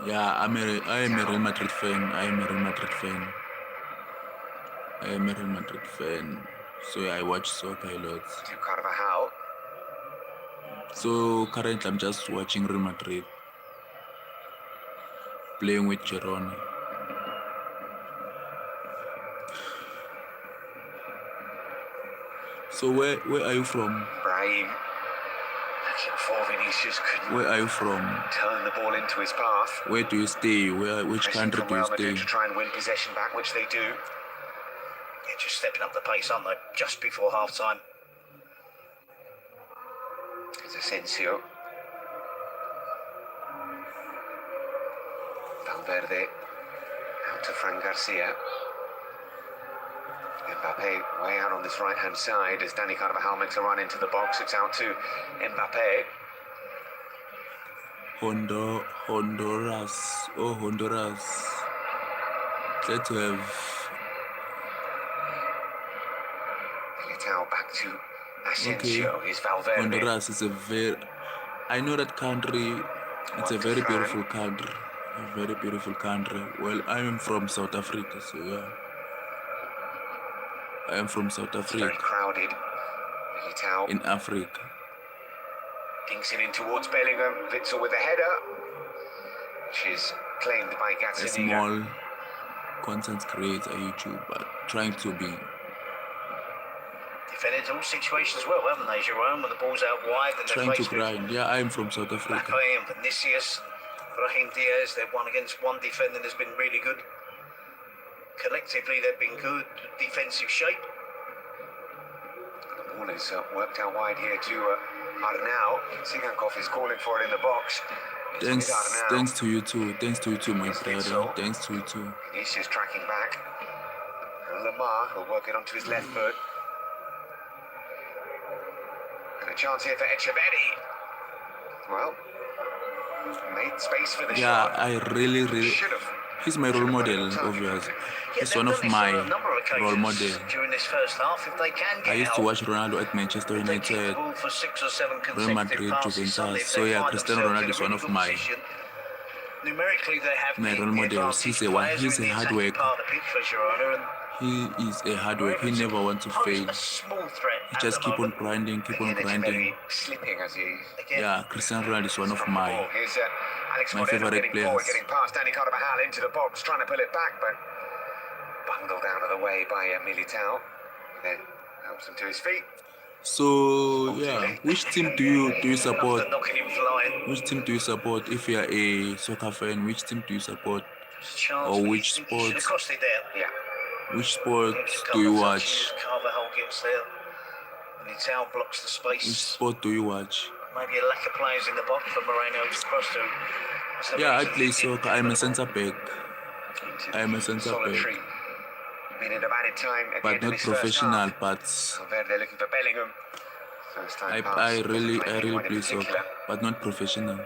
Yeah, I am a Real Madrid fan. I am a Real Madrid fan. So yeah, I watch soccer a lot. To Carvajal. So currently I'm just watching Real Madrid playing with Girona. So where are you from? Brahim looking for Vinicius, couldn't Where are you from? turn the ball into his path. Where do you stay? Which Pressing country from do you Real Madrid stay? to try and win possession back, which they do. Yeah, just stepping up the pace, aren't they? Just before half time. It's Asensio. Valverde out to Fran Garcia. Mbappe way out on this right-hand side as Dani Carvajal makes a run into the box. It's out to Mbappe. Honduras. Oh, Honduras. Glad to have. Militao back to Asensio. Is Valverde. Honduras is a very. I know that country. It's a very beautiful country. A very beautiful country. Well, I am from South Africa, so yeah. I am from South It's very Africa. crowded. Militao In Africa. dinks it in towards Bellingham. Witzel with a header, which is claimed by A Gazzaniga. small content creator, YouTuber, trying to be. Defended all situations well, haven't they, Jerome? When the ball's out wide and they're Trying to faced with grind. Yeah, I am from South Africa. Mbappe and Vinicius, Brahim Diaz, their one against one defending has been really good. Collectively, they've been good defensive shape. The ball is worked out wide here to Arnau. Sigankov is calling for it in the box. Thanks to you too. Thanks to you too, my brother. Thanks to you too. Vinicius tracking back. And Lamar will work it onto his left foot. And a chance here for Echeverri. Well, made space for the shot. I really. He's my role model, obviously. He's one of my role model. During this first half, if they can get I used to out, watch Ronaldo at Manchester if they keep the United, ball for 6 or 7 Real consecutive Madrid, passes, suddenly Juventus. if So they yeah, find Cristiano themselves in Ronaldo a is really one of good my position, numerically they have role the models. advantage. He's Players a are in the hard attacking worker. part of the pitch for Girona, and He is a hard worker. He never wants to pose fail. a small threat He at just the keep on moment. grinding, keep on Again, grinding. Echeverri slipping as he Again, Yeah, Cristiano Ronaldo is one of from the ball. my Here's Alex my Moreno favorite getting forward, players. getting past Danny Carvajal into the box, trying to pull it back, but bundled out of the way by Militao. And then helps him to his feet. So yeah, which team do you support? after knocking him flying, Which team do you support? If you are a soccer fan, which team do you support? there's a chance, Or but which he should have sports? crossed it there. Yeah. Which sport Gets a do couple you of watch? touches, Carvajal gets there, and the towel blocks the Which space. sport do you watch? Maybe a lack of players in the box for Moreno to cross to. That's the Yeah, I reason play he didn't soccer. I'm a deliver the centre ball. back. I'm a centre Solitary back, minute of added time at the but end of not this first professional. half. But Valverde looking for Bellingham. First time I pass. Doesn't really claim anyone in play particular. soccer, but not professional.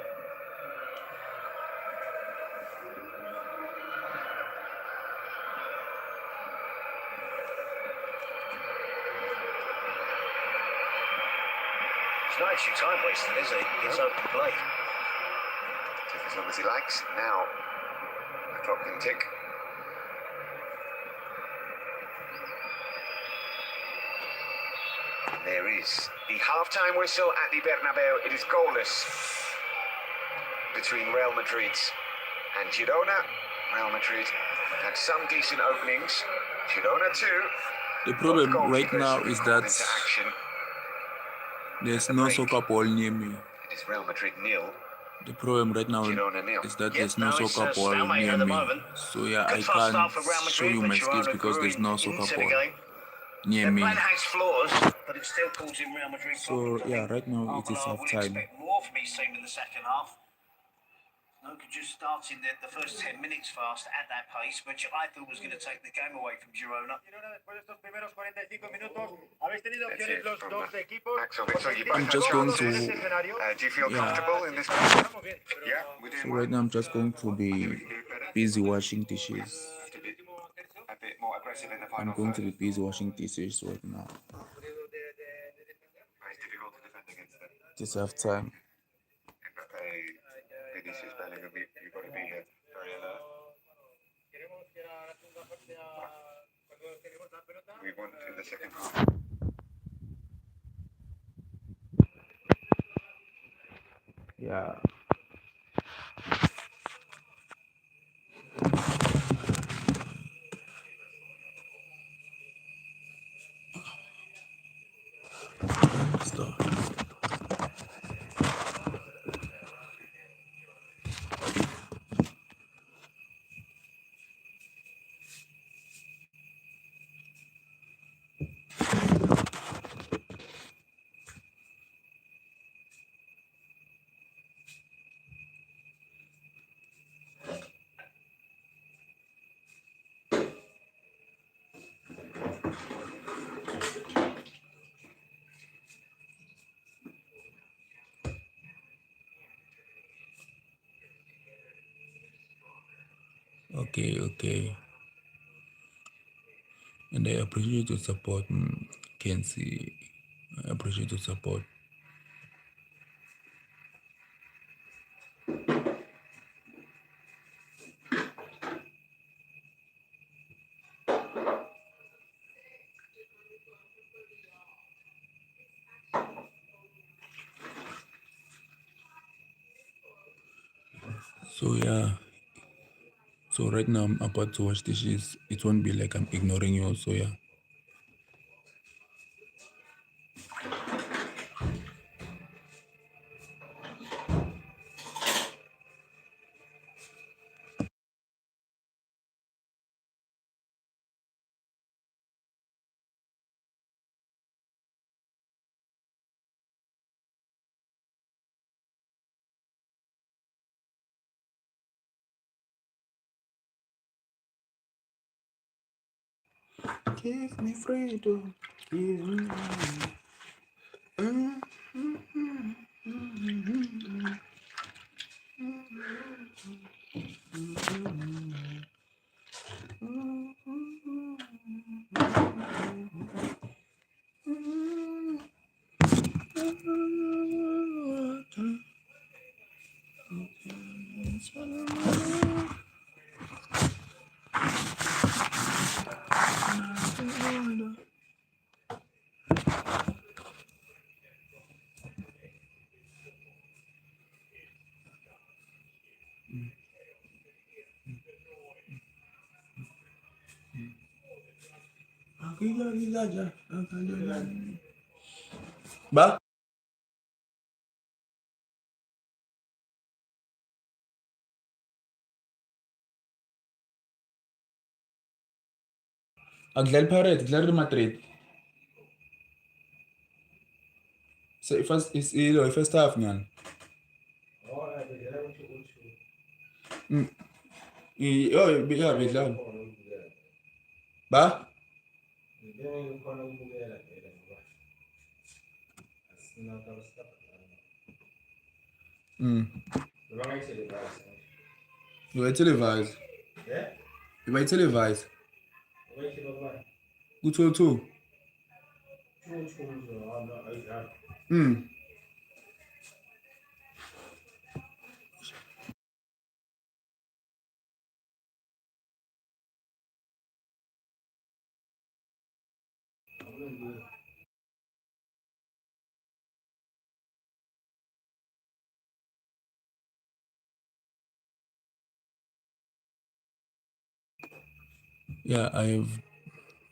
It's not actually time wasting, is it? It's open play. Take as long as he likes. Now the clock can tick. There is the half-time whistle at the Bernabeu. It is goalless between Real Madrid and Girona. Real Madrid had some decent openings. Girona too. The problem Both right goalkeepers now were is called that into action. there's the no break. soccer ball near me. It is Real Madrid 0. The problem right now Girona 0. is that Yep, there's no no, it's soccer a ball stalemate near at the me. moment. So yeah, I Good first can't start for Real show Madrid, you but my skills Girona because there's grew no into soccer the ball game. near Their me. plan has flaws, but it still causing Real Madrid So problems. I yeah, think right now it is Arbeloa half would time. expect more from his team in the second half. No could just start in the first 10 minutes fast at that pace, which I thought was going to take the game away from Girona. Después de estos primeros 45 minutos, habéis tenido That's opciones it los from dos equipos. Axel Witsel. You both I'm had just going chances. to Do you feel yeah. comfortable in this? Estamos bien, pero Yeah, we're doing So well. right now I'm just going to be busy washing dishes. A bit more aggressive in the I'm final going to third. be busy washing dishes right now. It's difficult to defend against them. It's half time. Mbappe, Vinicius, Bellingham, you've got to be very alert. queremos que la segunda parte, cuando tenemos la pelota, We want in the second half. Yeah. Stop. Okay. And I appreciate your support, Kenzie. I appreciate your support. So yeah. So right now I'm about to wash dishes. It won't be like I'm ignoring you. So yeah. Give me freedom. Give me Ba? Akudlala iPirates, kudlala Madrid. So first half ngiyani. Yeah, bedlala. Ba? You were televised. You were televised. Ku-2-2. Yeah, I have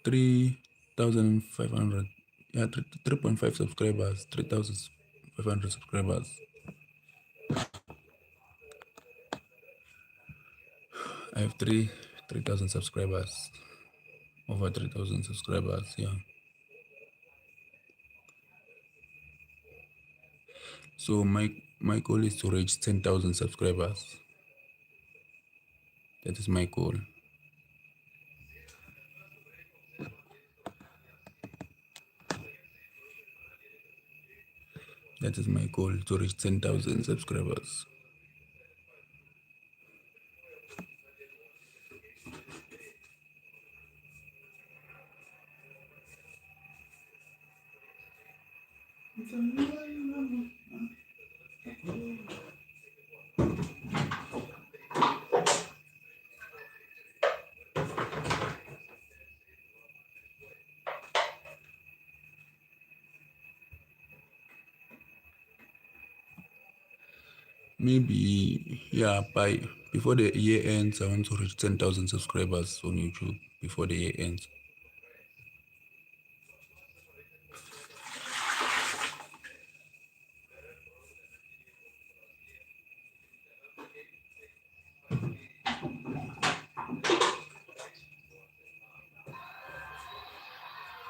3,500. Yeah, 3.5 subscribers. 3,500 subscribers. I have 3,000 subscribers. Over 3,000 subscribers. Yeah. So my goal is to reach 10,000 subscribers. That is my goal. That is my goal, to reach 10,000 subscribers. Maybe, yeah, before the year ends, I want to reach 10,000 subscribers on YouTube before the year ends.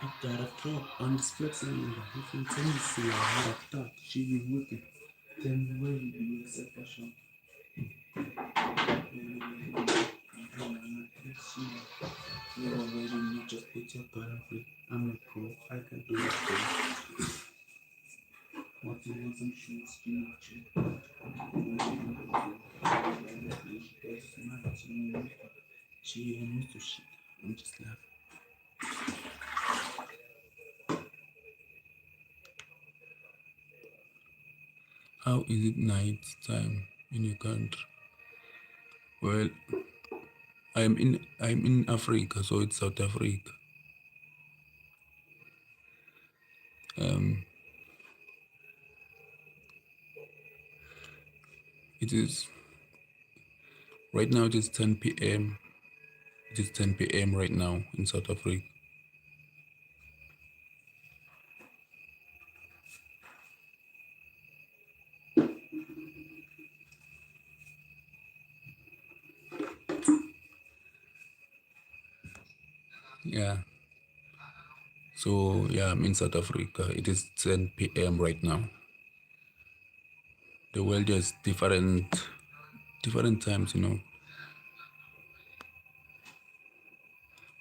After a drop on this flexible, if you tell me say I had a thought, she be working. Tell me where you be except for sure. You already know, just put your button free. I'm a pro, I can do it too. What you want some shoes, you know, you. She even used to shit. I'm just laughing. How is it night time in your country? Well, I'm in Africa, so it's South Africa. It is right now. It is 10 p.m. It is 10 p.m. right now in South Africa. Yeah. So yeah, I'm in South Africa. It is 10 p.m. right now. The world is different times, you know.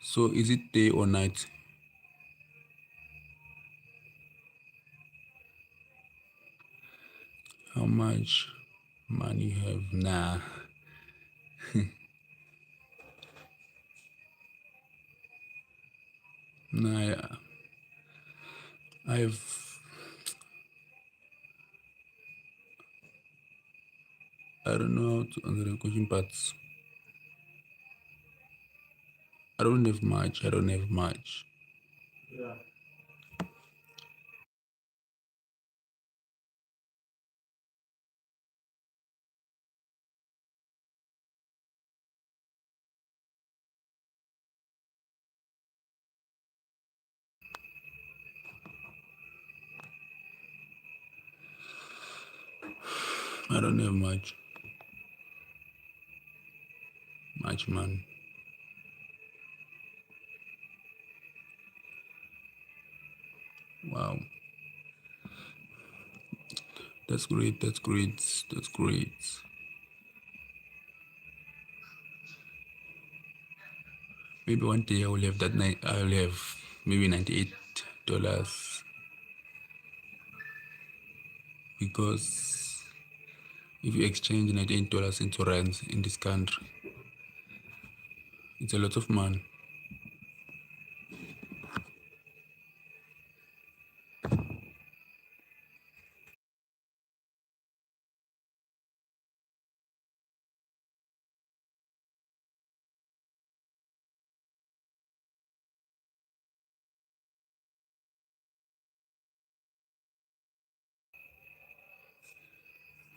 So is it day or night? How much money you have? Nah. Nah, yeah. I've I don't know how to answer the question, but I don't have much. I don't have much. I don't have much. Much, man. Wow. That's great. That's great. That's great. Maybe one day I will have that night. I will have maybe $98 because if you exchange $98 into rands in this country, it's a lot of money.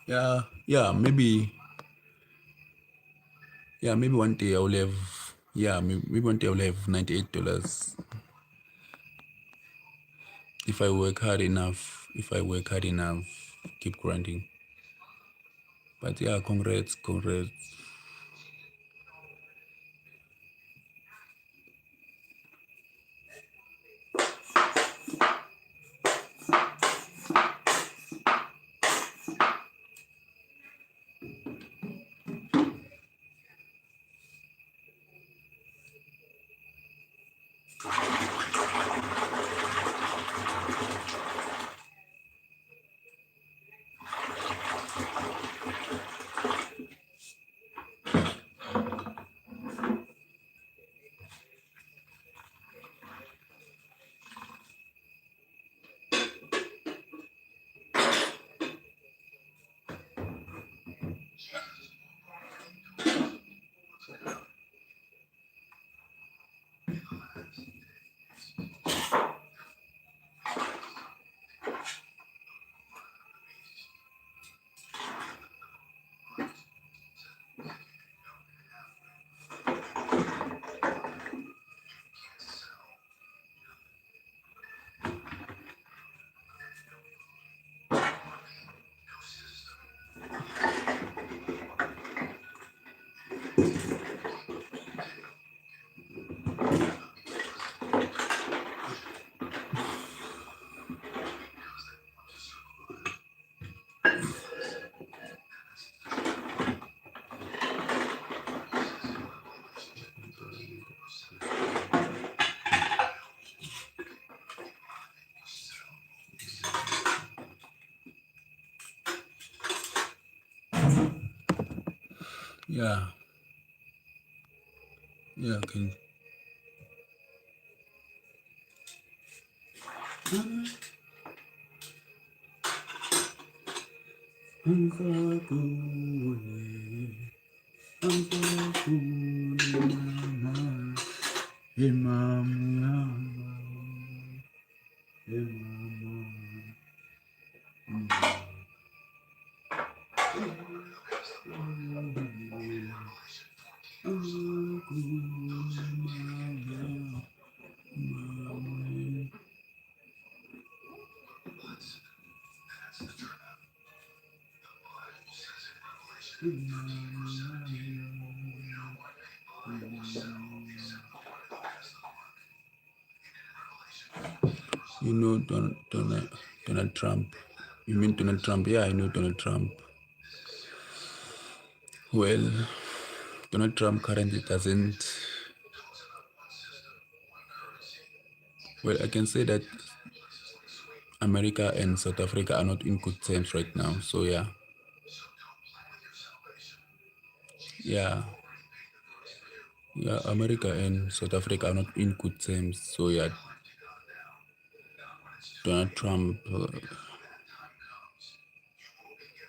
Yeah, maybe one day I will have. Yeah, maybe one day I will have $98 if I work hard enough. If I work hard enough, keep grinding. But yeah, congrats. Yeah, can. Hey mama, hey mama. You know Donald Trump. You mean Donald Trump? Yeah, I know Donald Trump. Well, Donald Trump currently doesn't Well, I can say that America and South Africa are not in good terms right now. So yeah, yeah, yeah. America and South Africa are not in good terms. So yeah, Donald Trump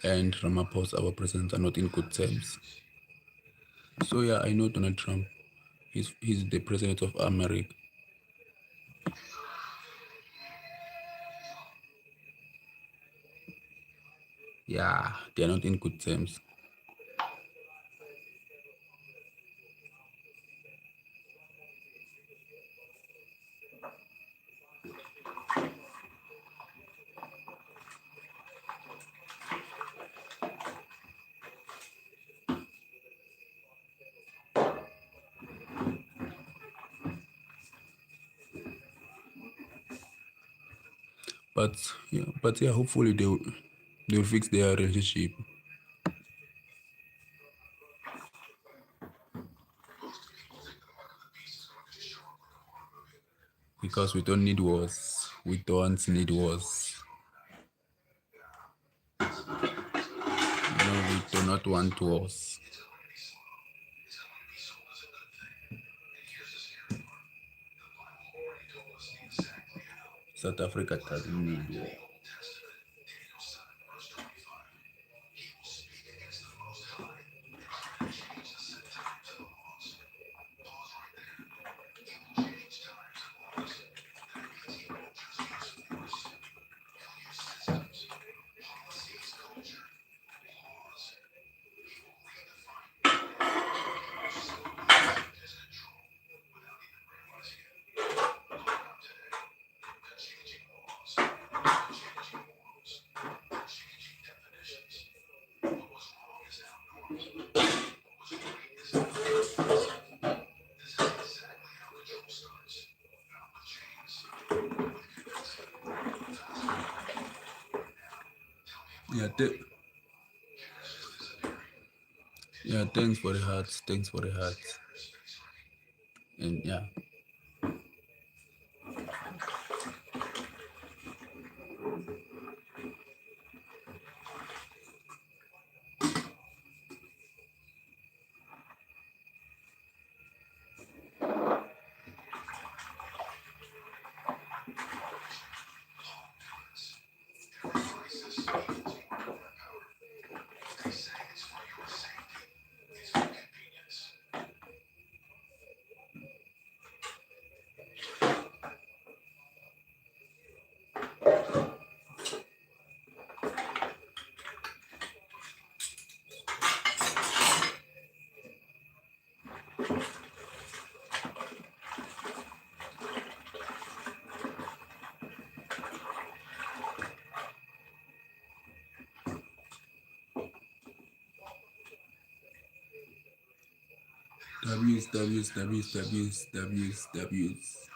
and Ramaphosa, our president, are not in good terms. So yeah, I know Donald Trump. He's the president of America. Yeah, they're not in good terms. But yeah, hopefully they'll fix their relationship because we don't need wars. We don't need wars. No, we do not want wars. South Africa doesn't need war. Yeah, yeah. Thanks for the hearts. Thanks for the hearts. And yeah. W's, W's, W's, W's, W's, W's.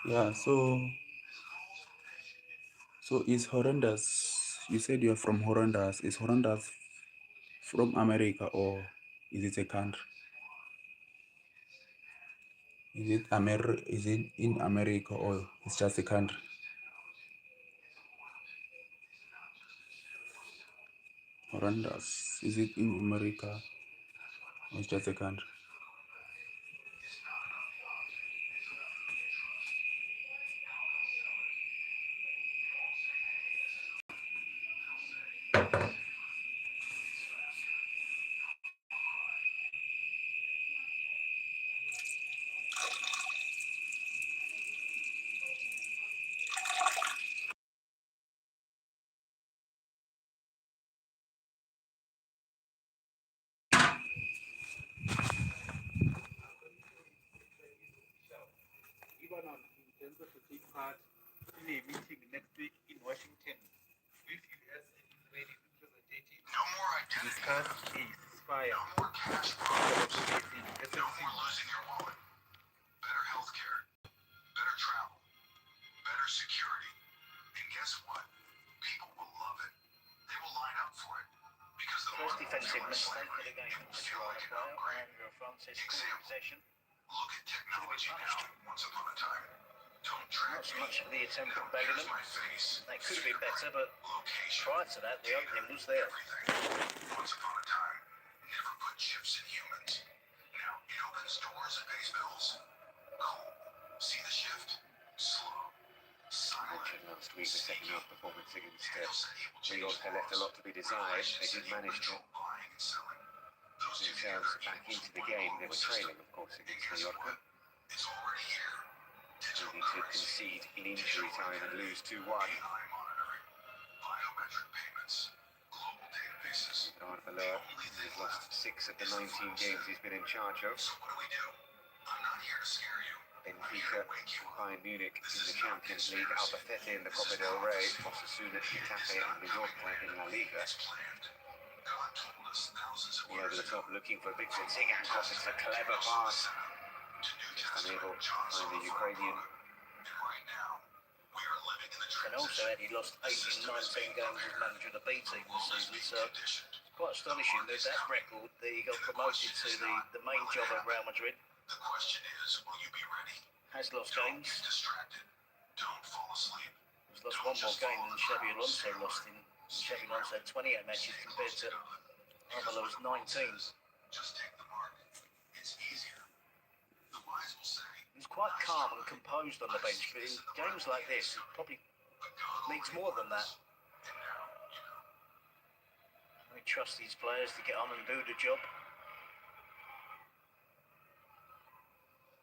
Yeah, so is Honduras, you said you're from Honduras. Is Honduras from America or is it a country? Is it in America or it's just a country? Honduras, is it in America or it's just a country? Ibadan intends to take part in a meeting next week in Washington with U.S. and Israeli representatives No more to identity discuss theft. a ceasefire. No more cash Develop problems. facing No SMC. more losing your wallet. Better healthcare. Better travel. Better security. And guess what? People will love it. They will line up for it. Because the First more you defensive feel like mistake of slavery, the game it from will the feel Girona like an player. upgrade. Andrew Francis caught Example. possession. Look at technology now. Once upon a time. Don't track Not so me. much for the attempt from Now, here's Bellingham. my face. That could have been better, but Location. prior to that, the opening was there. Everything. Once upon a time, never put chips in humans. Now it opens doors and pays bills. Cool. See the shift? Slow. Silent. Mentioned last week the second half performance against Daniel said he will change Mallorca left a lot to be desired. They did manage to buying and selling. Those two themselves together back equals into the one game. They global were system. trailing, of course, And against guess Mallorca, what? It's already here. Digital only to currency. concede in injury time and lose 2-1. AI monitoring. Biometric payments. Global databases. Bernard Valeur has lost 6 of the 19 games he's been in charge of. So what do? I'm not here to scare you. Benfica, Bayern Munich in the Champions League, Albacete in the Copa del Rey, Osasuna, Getafe and Mallorca in La Liga. It's planned. God told us thousands of All over years the ago. top looking for Victor Tsigankov. It's a clever pass. To New Just Testament, unable to John find saw the the Ukrainian. And right now, we are living in the And also, transition. he lost 8 in 19 games as manager of the B team this season, so Conditioned. quite astonishing that that record that he got promoted to the main job at Real Madrid. The question is, will you be ready? Has lost Don't games. get distracted. Don't fall asleep. He's lost one more game than Xabi Alonso lost in. Xabi Alonso had 28 matches compared to Alonso's 19. Just take the mark. It's easier. The wise will say, He's quite calm and composed on the bench, but in games like this, he probably but God needs more than that. and now, you know. He trusts these players to get on and do the job.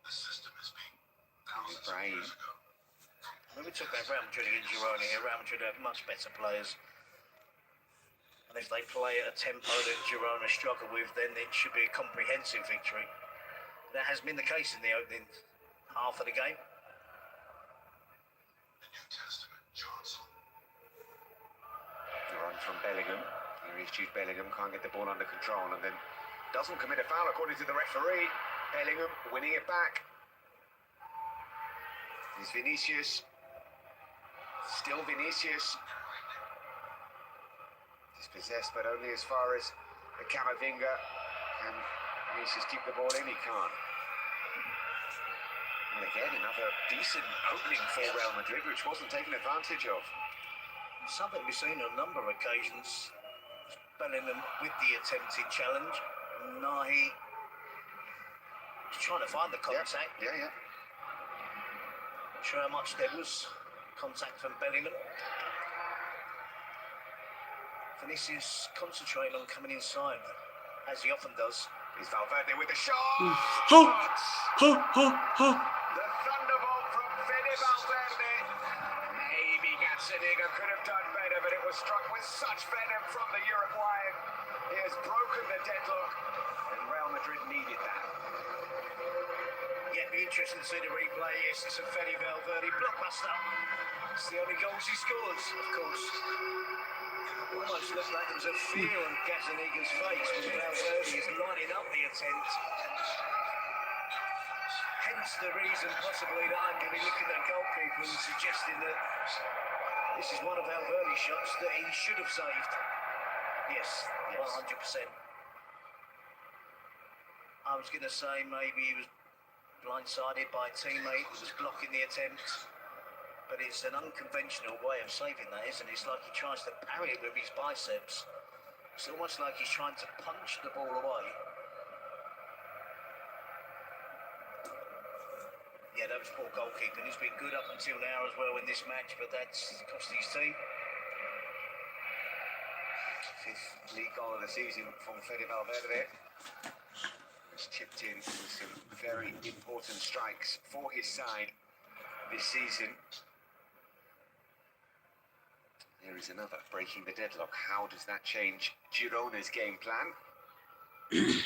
The system is being Brave. thousands of years ago. When we talk about Real Madrid against Girona here, Real Madrid have much better players. And if they play at a tempo that Girona struggle with, then it should be a comprehensive victory. That has been the case in the opening half of the game. The New Testament, Johnson. The run from Bellingham. Here is Jude Bellingham, can't get the ball under control and then doesn't commit a foul according to the referee. Bellingham winning it back. Is Vinicius. Still Vinicius. Dispossessed, but only as far as the Camavinga. Can Vinicius keep the ball in? He can't. And again, another decent opening for Real Madrid, which wasn't taken advantage of. Something we've seen on a number of occasions. Bellingham with the attempted challenge. Nahi was trying to find the contact. Yeah. Not sure how much there was contact from Bellingham. Vinicius concentrating on coming inside, as he often does. Is Valverde with the shot? Ho! Ho! The thunderbolt from Fede Valverde. Maybe Gazzaniga could have done better, but it was struck with such venom from the Uruguayan. He has broken the deadlock, and Real Madrid needed that. Yeah, it'd be interesting to see the replay. Yes, it's a Fede Valverde blockbuster. It's the only goals he scores, of course. Almost looked like there was a fear on Gazzaniga's face when Valverde is lining up the attempt. Hence the reason possibly that I'm going to be looking at goalkeeper and suggesting that this is one of Valverde's shots that he should have saved. Yes, 100%. I was going to say maybe he was blindsided by a teammate who was blocking the attempt. But it's an unconventional way of saving that, isn't it? It's like he tries to parry it with his biceps. It's almost like he's trying to punch the ball away. Yeah, that was poor goalkeeping. He's been good up until now as well in this match, but that's cost his team. Fifth league goal of the season from Fede Valverde. He's chipped in with some very important strikes for his side this season. There is another breaking the deadlock. How does that change Girona's game plan? There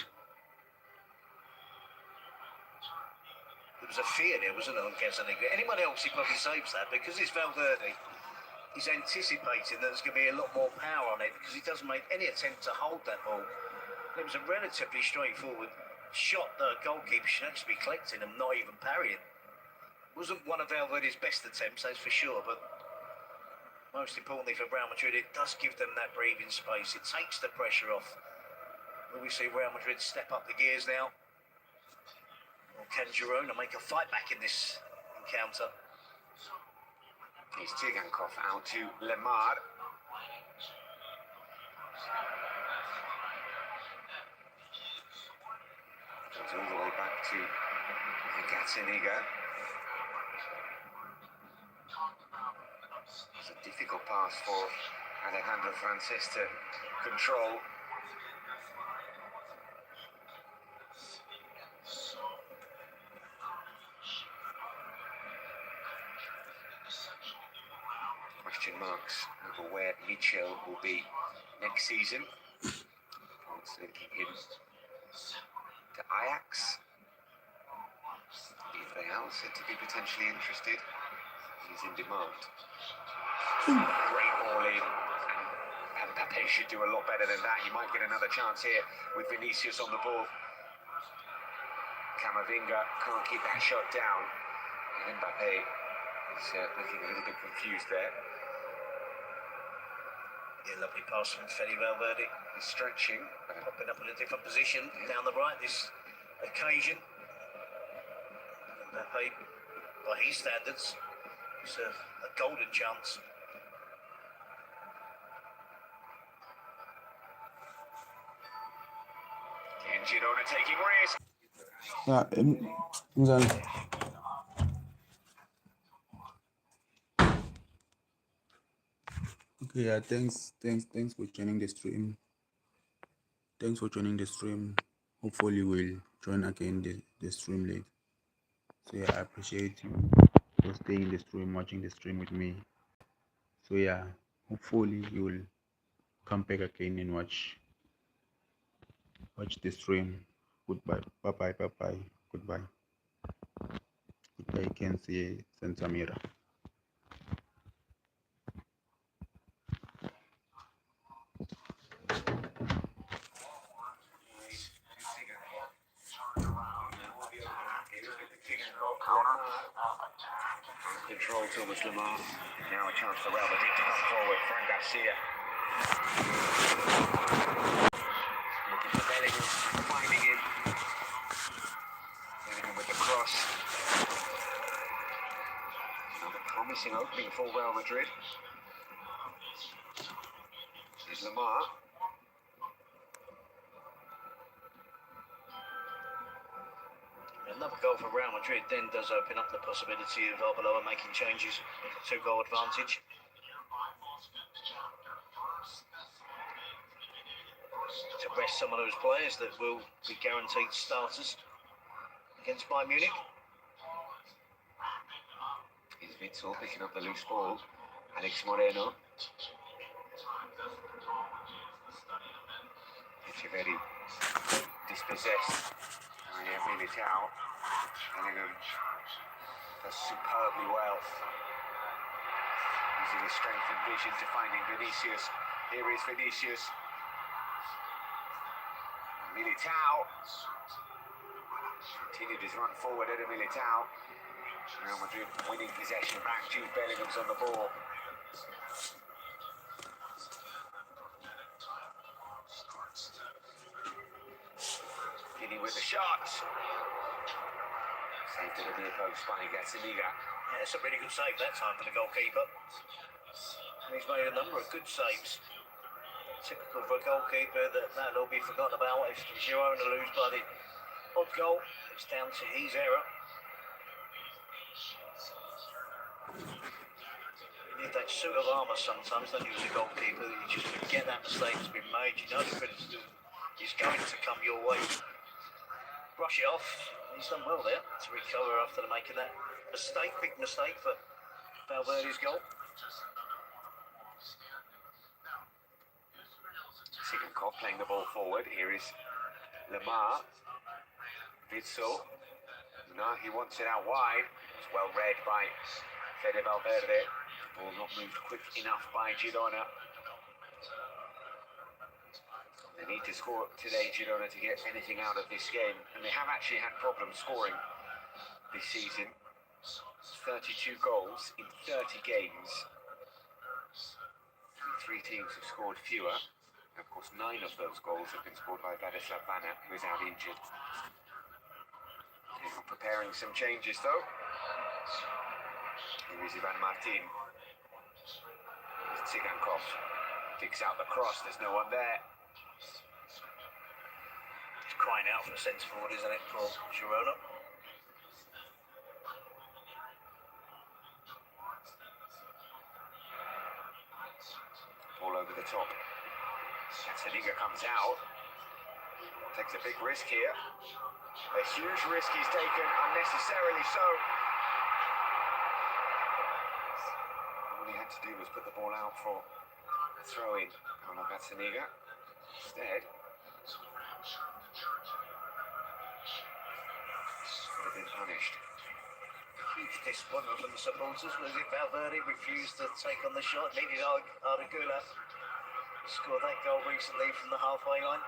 was a fear there, wasn't there, on Gazzaniga? Anyone else, he probably saves that, because it's Valverde. He's anticipating that there's going to be a lot more power on it, because he doesn't make any attempt to hold that ball. It was a relatively straightforward shot that a goalkeeper should actually be collecting and not even parrying. It wasn't one of Valverde's best attempts, that's for sure, but most importantly for Real Madrid, it does give them that breathing space. It takes the pressure off. Will we see Real Madrid step up the gears now? Or can Girona make a fight back in this encounter? He's Tigankov out to Lemar. Goes all the way back to Gazzaniga. It's a difficult pass for Alejandro Frances to control. Question marks over where Mitchell will be next season. It's linking him to Ajax. Real said to be potentially interested. He's in demand. Great ball in, and Mbappe should do a lot better than that. You might get another chance here with Vinicius on the ball. Camavinga can't keep that shot down. And Mbappe is looking a little bit confused there. Yeah, lovely pass from Fede Valverde. He's stretching. Popping up in a different position down the right this occasion. Mbappe, by his standards, it's a golden chance. And Girona taking risks. Ja, Insan. Okay, yeah, thanks for joining the stream. Thanks for joining the stream. Hopefully we'll join again the stream late. So yeah, I appreciate you for staying in the stream, watching the stream with me. So yeah, hopefully you'll come back again and watch the stream. Goodbye. Bye bye. Goodbye. Goodbye, Kenzie Santamira. Control Thomas Lemar. Now a chance for Real Madrid to come forward. Fran Garcia. Looking for Bellingham, finding him. Bellingham with the cross. Another promising opening for Real Madrid. Here's Lemar. Another goal for Real Madrid then does open up the possibility of Arbeloa making changes with a 2-goal advantage. To rest some of those players that will be guaranteed starters against Bayern Munich. Here's Witzel picking up the loose ball. Alex Moreno. Echeverri dispossessed. Militao. Bellingham does superbly well. Using his strength and vision to finding Vinicius. Here is Vinicius. Militao. Continued his run forward at Militao. Real Madrid winning possession back. Jude Bellingham's on the ball. Giddy with the shot. Saved to the near post by Gazzaniga. Yeah, it's a really good save that time for the goalkeeper. And he's made a number of good saves. Typical for a goalkeeper that'll be forgotten about if Girona lose by the odd goal. It's down to his error. You need that suit of armour sometimes, don't you, as a goalkeeper? You just forget that mistake's been made. You know the criticism is going to come your way. Brush it off. He's done well there to recover after making that mistake, big mistake for Valverde's goal. Sigankov playing the ball forward. Here is Lamar. Witsel. No, he wants it out wide. It's well read by Fede Valverde. Ball not moved quick enough by Girona. They need to score today, Girona, to get anything out of this game. And they have actually had problems scoring this season. 32 goals in 30 games. And 3 teams have scored fewer. Of course, 9 of those goals have been scored by Vladislav Vana, who is out injured. They're preparing some changes, though. Here is Ivan Martin. Here's Tsigankov. Digs out the cross, there's no one there. It's crying out for a centre forward, isn't it, for Girona? All over the top. Gazzaniga comes out. Takes a big risk here. A huge risk he's taken, unnecessarily so. All he had to do was put the ball out for a throw-in. Paulo Gazzaniga. Instead, would have been punished. Huge disappointment from the supporters was it Valverde refused to take on the shot. Needed Arregula scored that goal recently from the halfway line.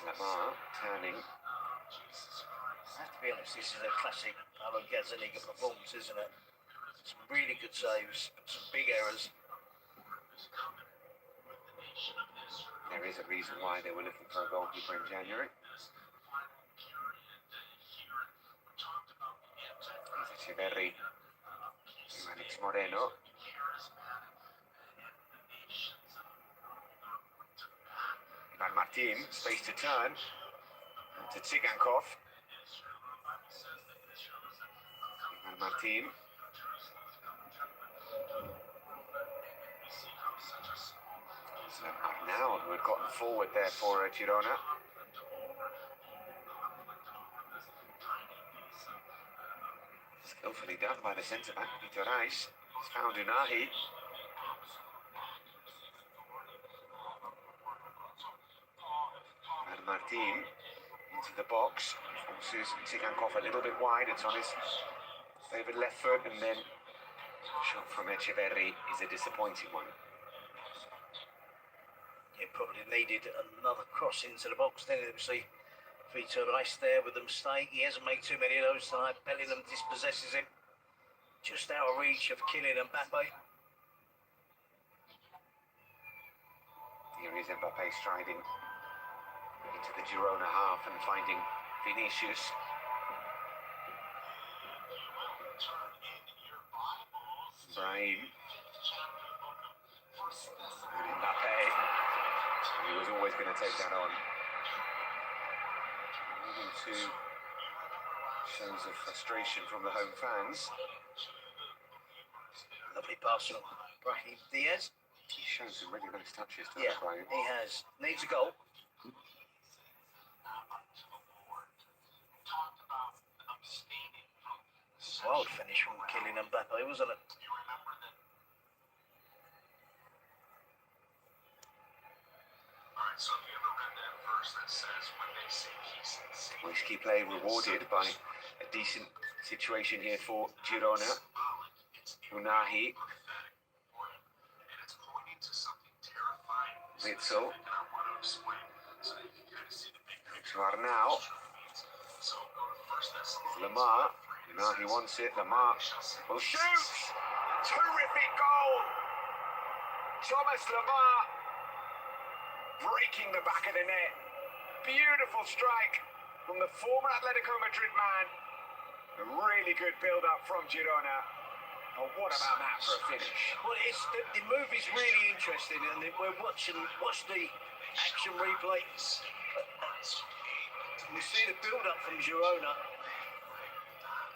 Lamar turning. I have to be honest, this is a classic Paulo Gazzaniga performance, isn't it? Some really good saves, some big errors. There is a reason why they were looking for a goalkeeper in January. Echeverri, Alex Moreno. Ivan Martin, space to turn. To Tsigankov. Ivan Martin. So Arnaud, who had gotten forward there for Girona. Skillfully done by the centre-back, Peter Reis. He's found Unahi. And Martin into the box. Forces Tsigankov a little bit wide. It's on his favoured left foot, and then shot from Echeverri is a disappointing one. It probably needed another cross into the box. Then it was see Vitor Reis there with the mistake. He hasn't made too many of those tonight. Bellingham dispossesses him. Just out of reach of killing Mbappe. Here is Mbappe striding into the Girona half and finding Vinicius. Brahim. And Mbappe. He was always going to take that on. Moving to shows of frustration from the home fans. Lovely pass from Brahim Diaz. He's shown some really nice touches to Yeah, Brahim. he has. Needs a goal. Wild finish from killing Mbappe, wasn't it? Risky play rewarded by a decent situation here for Girona. Unahi. Witzel. To Arnau. Lamar. Now he wants it. Lamar will shoot! Terrific goal! Thomas Lamar breaking the back of the net. Beautiful strike from the former Atletico Madrid man. A really good build-up from Girona. Oh, what about that for a finish? Well, the move is really interesting, and we're watch the action replay. We see the build-up from Girona.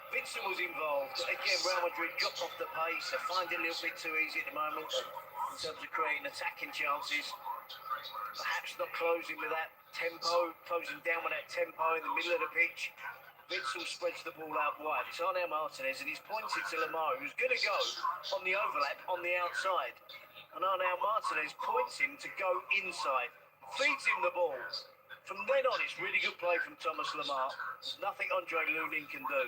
Vincent was involved. Again, Real Madrid dropped off the pace. They find it a little bit too easy at the moment in terms of creating attacking chances. Perhaps not closing with that tempo, closing down with that tempo in the middle of the pitch. Vincent spreads the ball out wide. It's Arnau Martinez, and he's pointed to Lamar, who's going to go on the overlap on the outside. And Arnau Martinez points him to go inside, feeds him the ball. From then on, it's really good play from Thomas Lamar. There's nothing Andre Lunin can do,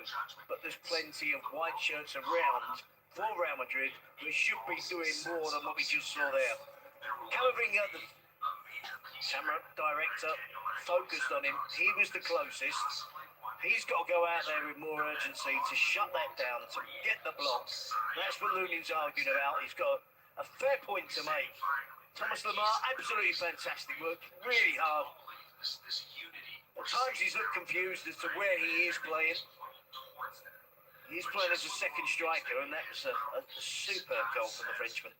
but there's plenty of white shirts around for Real Madrid who should be doing more than what we just saw there. Camavinga, the camera director, focused on him. He was the closest. He's got to go out there with more urgency to shut that down, to get the block. That's what Lunin's arguing about. He's got a fair point to make. Thomas Lamar, absolutely fantastic work, really hard. At times he's looked confused as to where he is playing. He's playing as a second striker, and that was a superb goal from the Frenchman.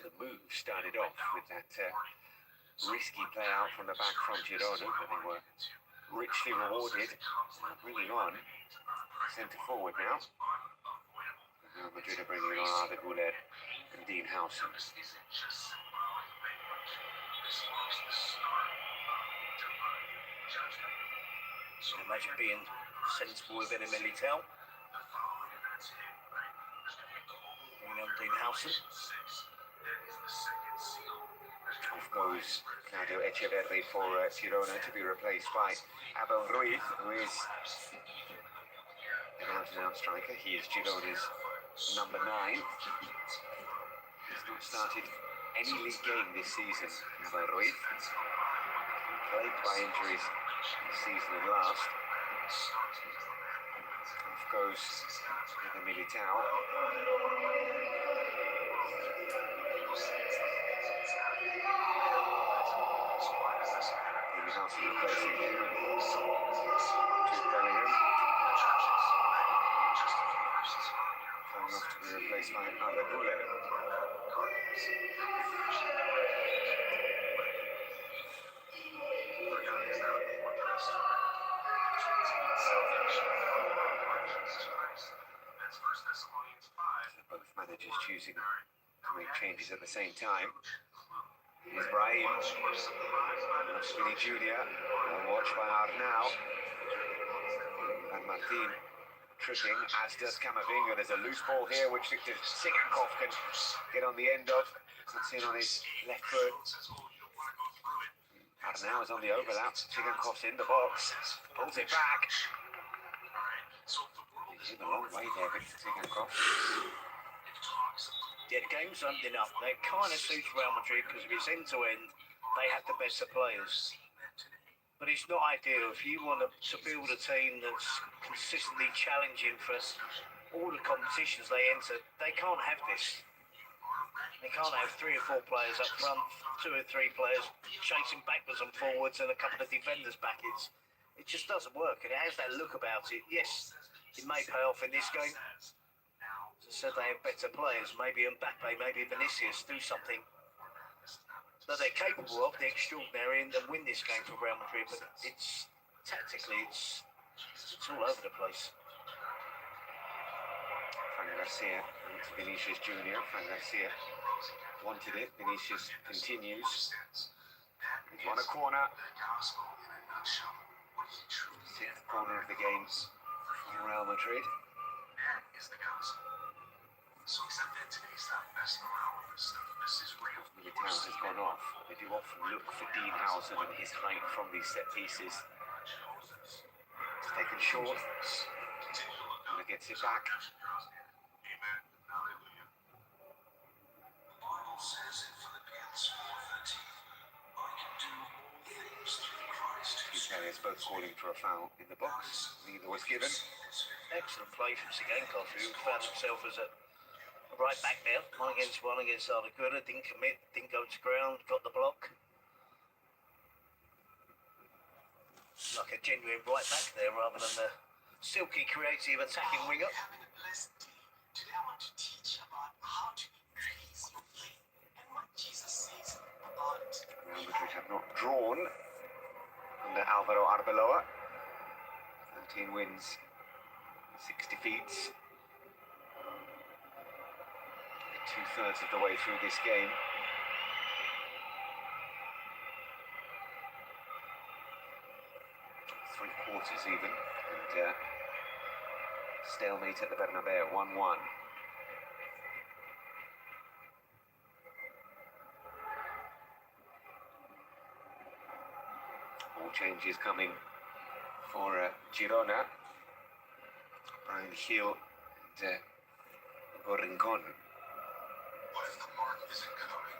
The move started off with that risky play out from the back from Girona, but they were richly rewarded. Bringing on centre forward now. Real Madrid are bringing on Arda Güler and Dean Howson. Imagine being sensible with Eden Militao. Bringing on Dean Howson. Off goes Claudio Echeverri for Girona to be replaced by Abel Ruiz, who is an out-and-out striker. He is Girona's number 9. He's not started any league game this season, Abel Ruiz. Plagued by injuries this season and last. Off goes Eden Militao. Howson replacing him. To Bellingham. Coming off to be replaced by Arda Güler. Both managers choosing to make changes at the same time. Here's Brahim. Spinny Jr. Watched by Arnau. And Martin tripping, as does Camavinga. There's a loose ball here which Victor Sigankov can get on the end of. Cuts in on his left foot. Arnau is on the overlap. Sigankov's in the box. Pulls it back. He's in a long way there, Victor Sigankov. Yeah, the game's ending up. That kind of suits Real Madrid because if it's end to end, they have the better players. But it's not ideal. If you want to build a team that's consistently challenging for all the competitions they enter, they can't have this. They can't have 3 or 4 players up front, 2 or 3 players chasing backwards and forwards and a couple of defenders back. It just doesn't work, and it has that look about it. Yes, it may pay off in this game. As I said, they have better players. Maybe Mbappe, maybe Vinicius do something that they're capable of, the extraordinary, and win this game for Real Madrid. But it's tactically, it's all over the place. Fran Garcia to Vinicius Jr. Fran Garcia wanted it. Vinicius continues. He's won a corner. 6th corner of the game for Real Madrid. Militao has gone off. They do often look for Dean Howson and his height from these set pieces. It's taken short. And gets it back. players both calling for a foul in the box. Neither was given. Excellent play from Sigankov, who found himself as a right back there, one against Arda Güler, didn't commit, didn't go to ground, got the block. Like a genuine right back there rather than the silky, creative attacking winger. Having a blessed day. Today I want to teach about how to increase your faith and what Jesus says about it. Real Madrid have not drawn under Alvaro Arbeloa. 13 wins, 6 defeats. 2/3 of the way through this game. Three-quarters even, and stalemate at the Bernabeu, 1-1. More changes coming for Girona. Brian Hill and Rincon. What if the mark isn't coming?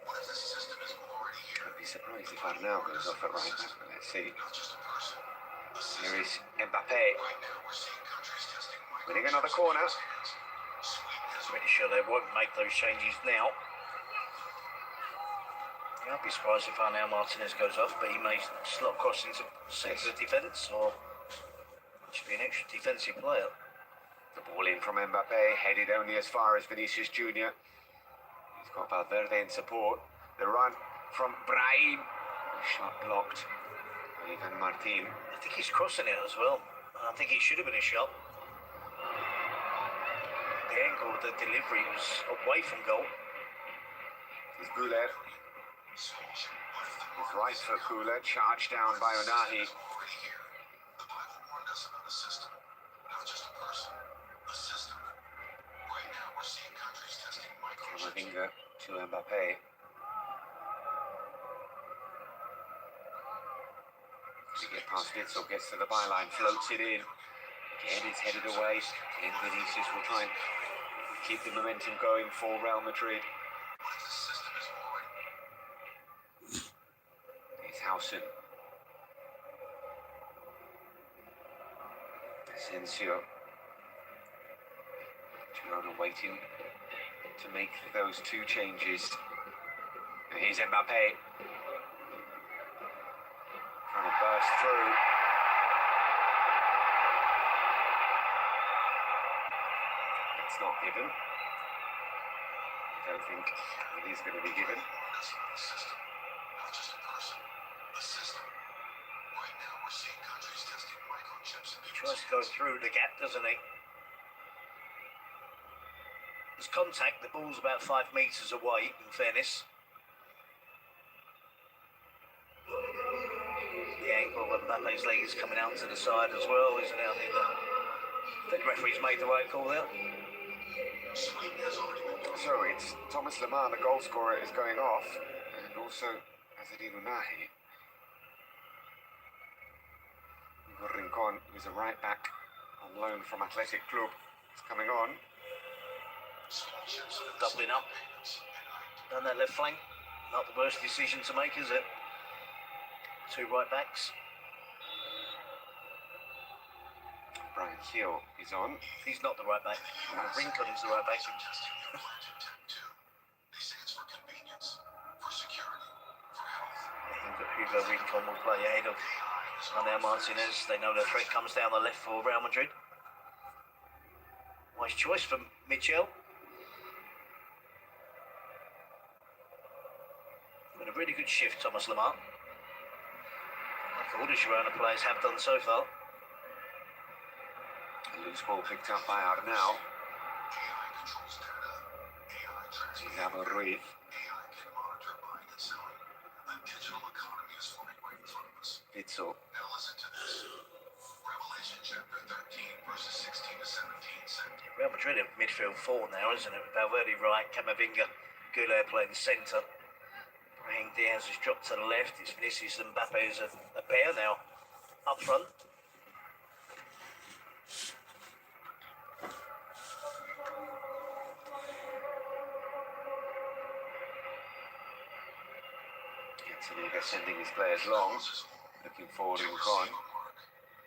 What if the system is already here? I'd be surprised if Arnau goes off at right back, but let's see. Not just a person. A system. Here is Mbappe, Right now we're seeing countries testing winning another corner. Sweden has Pretty sure they won't make those changes now. Yeah, I'd be surprised if Arnau Martinez goes off, but he may slot across into centre of defence, or should be an extra defensive player. The ball in from Mbappe, headed only as far as Vinicius Jr. He's got Valverde in support. The run from Brahim. Shot blocked by Ivan Martin. I think he's crossing it as well. I think it should have been a shot. The angle of the delivery was away from goal. It's Güler. His right foot Güler, charged down by Onahi. already here. The Bible warned us about a system, not just a person. A system. Right now we're seeing countries testing microchips. Camavinga to Mbappe. To get past Witzel, gets to the byline, floats it in. Again, it's headed away. And Vinicius will try and keep the momentum going for Real Madrid. What if the system is already... It's Hausen. Asensio. Girona waiting to make those two changes. And here's Mbappe. Trying to burst through. It's not given. I don't think it is going to be given. A system, not just a person. A system. Right now we're seeing countries testing microchips in people's Tries to go through the gap, doesn't he? There's contact, the ball's about 5 metres away, in fairness. The angle of Mbappe's leg is coming out to the side as well, isn't it? I think the referee's made the right call there. Sweden has already been done. So it's Thomas Lemar, the goal scorer, is going off, and also Azzedine Ounahi. Igor Rincon, who's a right back on loan from Athletic Club, is coming on. Sweden chips have Doubling up. Down that left flank. Not the worst decision to make, is it? Two right backs. Brian Hill is on. He's not the right back. Rincon is the right back. testing implanted tech too. They say it's for convenience, for security, for health. I think that Hugo Rincon will play ahead of Arnau Martinez. They know the threat comes down the left for Real Madrid. Wise choice from Michel. With a really good shift, Thomas Lemar. Like all the Girona players have done so far. A loose ball picked up by Arnau. AI controls data. AI transmits. Isabel Ruiz. AI can monitor buying and selling. A digital economy is forming right in front of us. Witzel. Now listen to this. Revelation chapter 13, verses 16 to 17 said, Real Madrid have midfield four now, isn't it? Valverde right, Camavinga, Güler playing centre. Brahim Diaz has dropped to the left. It's Vinicius and Mbappe as a pair now up front. Gazzaniga sending his players long. Looking forward in Con.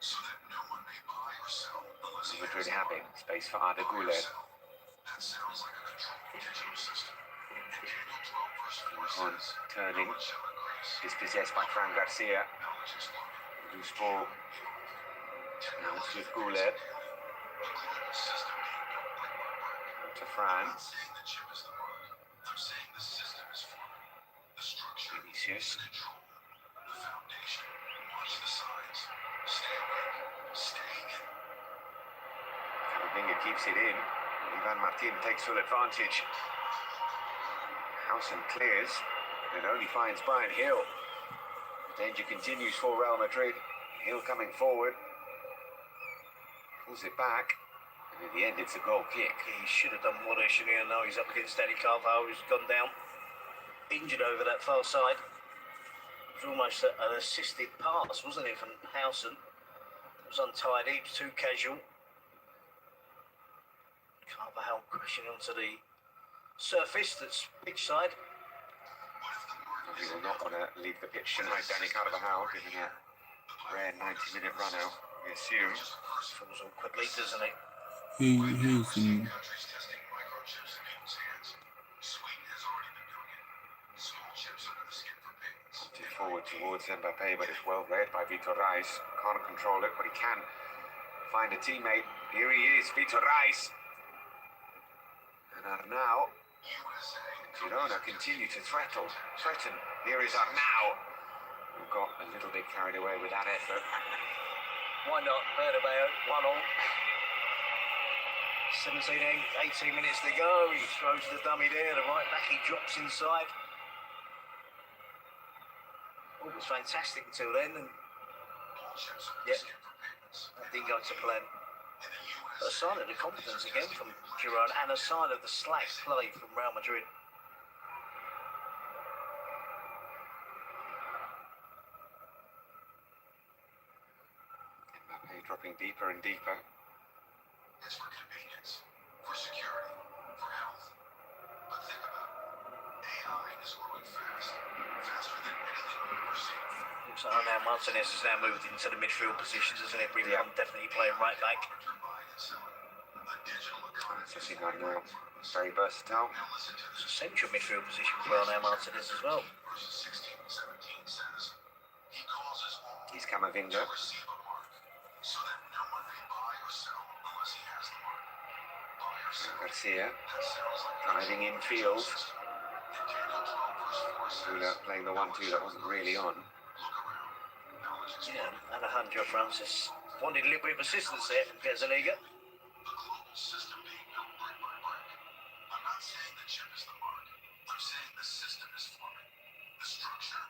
So that no one may buy or sell unless he Madrid has having space for Arda Güler. That sounds like a controlled digital system. And Daniel 12 verse 4 Con says, turning. "No one shall increase, Dispossessed by Fran Garcia. knowledge exploded." Loose ball. Now it's with Güler. A global system being built brick by brick. To I'm Fran. not saying the chip is the mark. I'm saying the system is forming. The structure, Vinicius. the control, the foundation. Watch the signs. Stay awake. Stay in. Camavinga keeps it in. Ivan Martin takes full advantage. Howson clears. It only finds Brian Hill. The danger continues for Real Madrid. Hill coming forward. Pulls it back. And in the end, it's a goal kick. He should have done more there, shouldn't he? And now he's up against Danny Carvalho, who's gone down, injured over that far side. It was almost an assisted pass, wasn't it, from Howson? It was untidy, it was too casual. Carvalho crashing onto the surface that's pitch side. He will not want to leave the pitch tonight, Danny Carvajal, giving a rare 90-minute run out, we assume. Falls awkwardly, doesn't it? He's in Countries testing microchips in people's hands. Sweden has already been doing it. Small chips under the skin for pigs. Forward towards Mbappe, but it's well read by Vitor Reis. Can't control it, but he can find a teammate. Here he is, Vitor Reis. And Arnau. Girona continue to threaten. Here is Arnau, who got a little bit carried away with that effort. Why not? Bernabeu, 1-1. 17, 18 minutes to go. He throws the dummy there. The right back, he drops inside. All was fantastic until then. And yeah, that didn't go to plan. A sign of the confidence again from Girona and a sign of the slack play from Real Madrid. Mbappe dropping deeper and deeper. It's for convenience, for security, for health. But think about it. AI is growing fast. Faster than anything we've ever seen. Looks like now Martinez has now moved into the midfield positions, isn't it? Brinkman definitely playing right back. So Arnau, very versatile. It's a central midfield position for well now Martinez as well. He's Camavinga. So that no one may buy or sell unless he has the mark. Buy or sell. Garcia That sounds like driving in field. And Daniel 12 verse 4 says, Playing the 1-2 that wasn't really on. look around. Knowledge is Yeah, Alejandro Francis wanted a little bit of assistance there from Gazzaniga. the global system being built brick by brick. I'm not saying the chip is the mark. I'm saying the system is forming. The structure.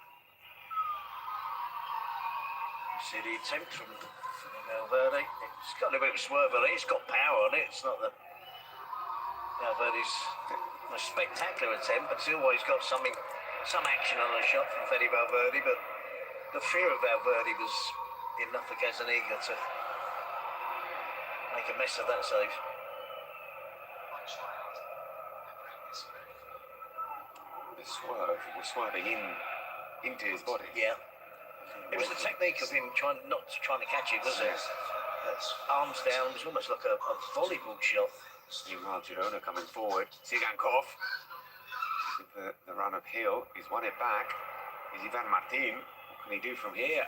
You see the attempt from Valverde. It's got a little bit of swerve on it. It's got power on it. It's not the Valverde's a spectacular attempt, but it's always got some action on the shot from Fede Valverde. But the fear of Valverde was enough for Gazzaniga to make a mess of that save. The swerve was swerving into his body. Yeah. It was the technique of him not trying to catch it, wasn't it? That's arms down. It was almost like a volleyball shot. Meanwhile, Girona coming forward. Sigankov. The run of Hill. He's won it back. Is Ivan Martin. What can he do from here?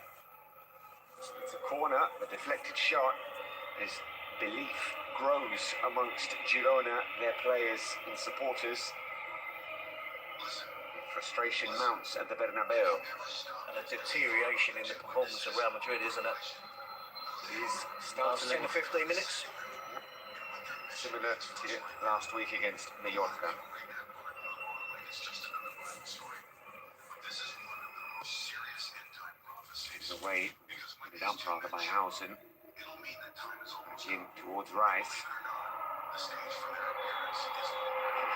It's a corner, a deflected shot. His belief grows amongst Girona, their players and supporters. Frustration mounts at the Bernabeu. And a deterioration in the performance of Real Madrid, isn't it? He's Last starting 10 or 15 minutes. similar to last week against Mallorca. It's away, put it up rather by Howson. In towards Rice.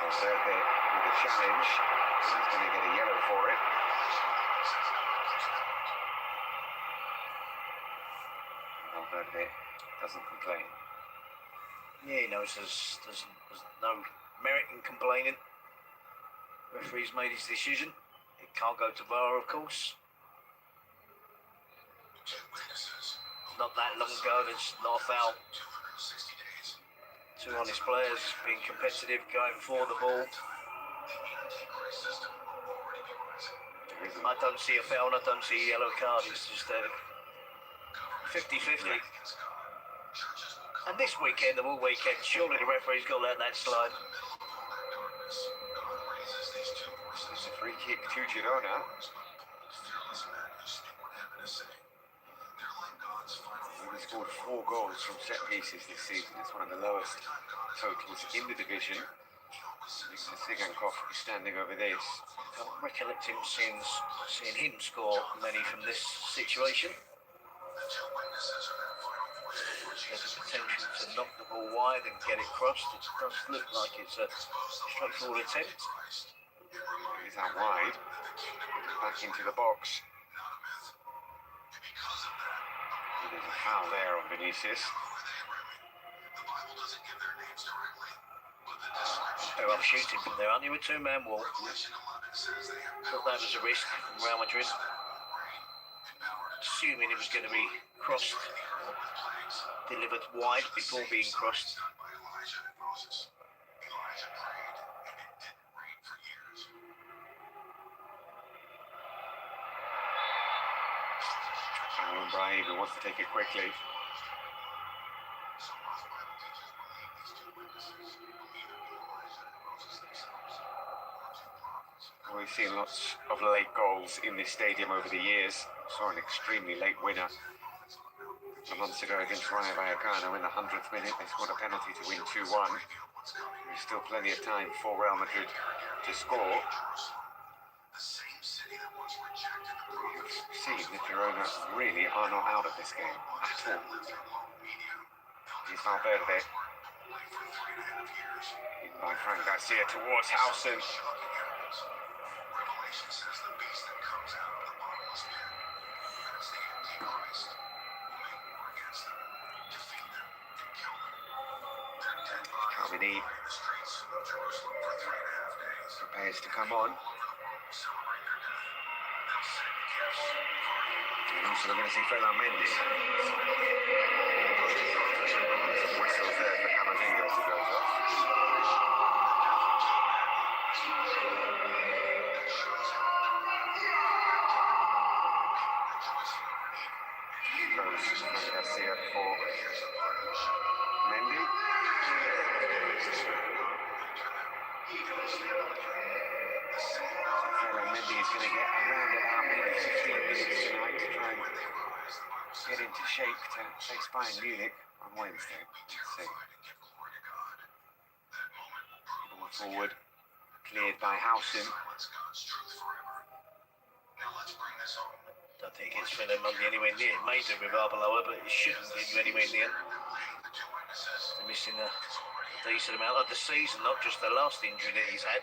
Valverde with a challenge. He's going to get a yellow for it. Valverde doesn't complain. Yeah, he knows there's no merit in complaining. Referee's made his decision. It can't go to VAR, of course. Not that long ago, there's not a foul. 260 days. Two honest players being competitive, going for the ball. I don't see a foul and I don't see a yellow card. It's just 50-50. And this weekend, of all weekends, surely the referee's got to let that slide. It's a free kick to Girona. He scored 4 goals from set pieces this season. It's one of the lowest totals in the division. Sigankov is standing over this. I don't recollect him seeing him score many from this situation. There's a potential to knock the ball wide and get it crossed. It does look like it's a straightforward attempt. He's out wide. Back into the box. There's a foul there on Vinicius. They're off shooting from there, aren't they? With two-man wall. Thought that was a risk from Real Madrid. Assuming it was going to be crossed, delivered wide before being crossed. Brahim who wants to take it quickly. We've seen lots of late goals in this stadium over the years. Saw an extremely late winner a month ago against Rayo Vallecano in the 100th minute. They scored a penalty to win 2-1. There's still plenty of time for Real Madrid to score. We've seen that Girona really are not out of this game at all. Here's Valverde. By Frank Garcia towards Howson. Carmini prepares to come on. And also we're going to see Ferland Mendes. Whistles there for Camavinga as he goes off. Goes Garcia for Mendy. Ferland Mendy is going to get around about maybe 15 minutes tonight to try and get into shape to face Bayern Munich on Wednesday. Let's see. Ball forward, cleared by Howson. Don't think it's Ferland Mendy anywhere near. It may do with Arbeloa, but it shouldn't get you anywhere near. They're missing a decent amount of the season, not just the last injury that he's had.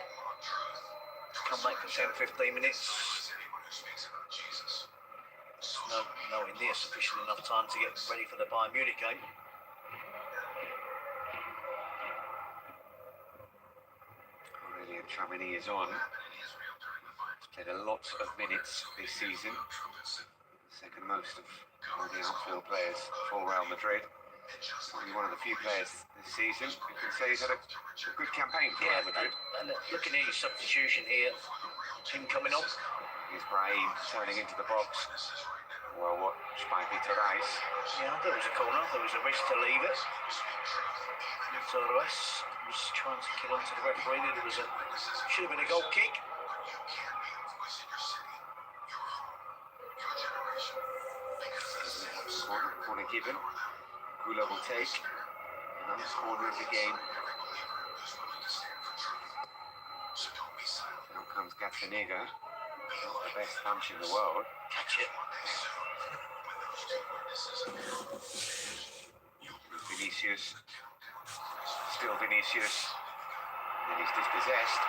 Come back for 10-15 minutes. Nowhere near sufficient enough time to get ready for the Bayern Munich game. Aurelien Tchouaméni is on. He's played a lot of minutes this season. Second most of all the outfield players for Real Madrid. Only one of the few players this season who can say he's had a good campaign for Real Madrid. And looking at his substitution here, him coming on. Here's Brahim turning into the box. Well watched by Peter Reis. Yeah, I thought it was a corner. There was a risk to leave it. So Reis was trying to get onto the referee. It was should have been a goal kick. Corner given. Gula will take. Another corner of the game. Now comes Gazzaniga. Not the best punch in the world. Catch it. Vinicius. Still Vinicius. And he's dispossessed.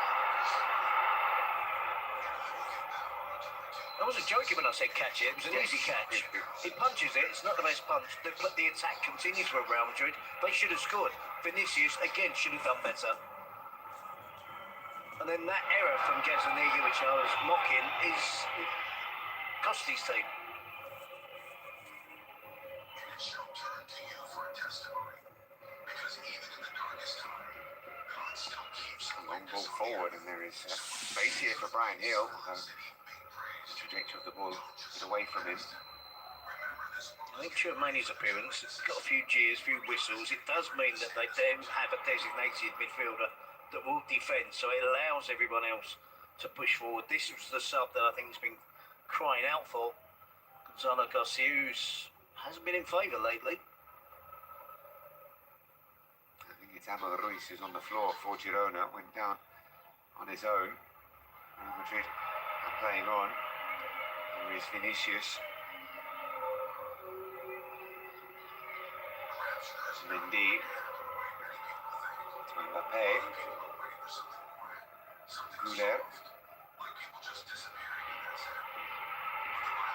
I wasn't joking when I said catch it. It was an easy catch. He punches it. It's not the best punch. The attack continues for Real Madrid. They should have scored. Vinicius, again, should have done better. And then that error from Gazzaniga, which I was mocking, cost his team. Long ball forward, and there is space here for Brian Hill. The trajectory of the ball is away from him. I think Chirmani's appearance has got a few jeers, a few whistles. It does mean that they do have a designated midfielder that will defend, so it allows everyone else to push forward. This was the sub that I think has been crying out for. Gonzalo Garcia, who hasn't been in favour lately. I think it's Abel Ruiz who's on the floor for Girona. Went down on his own. Real Madrid are playing on. Here is Vinicius. Mendy. To Mbappe. Goulet.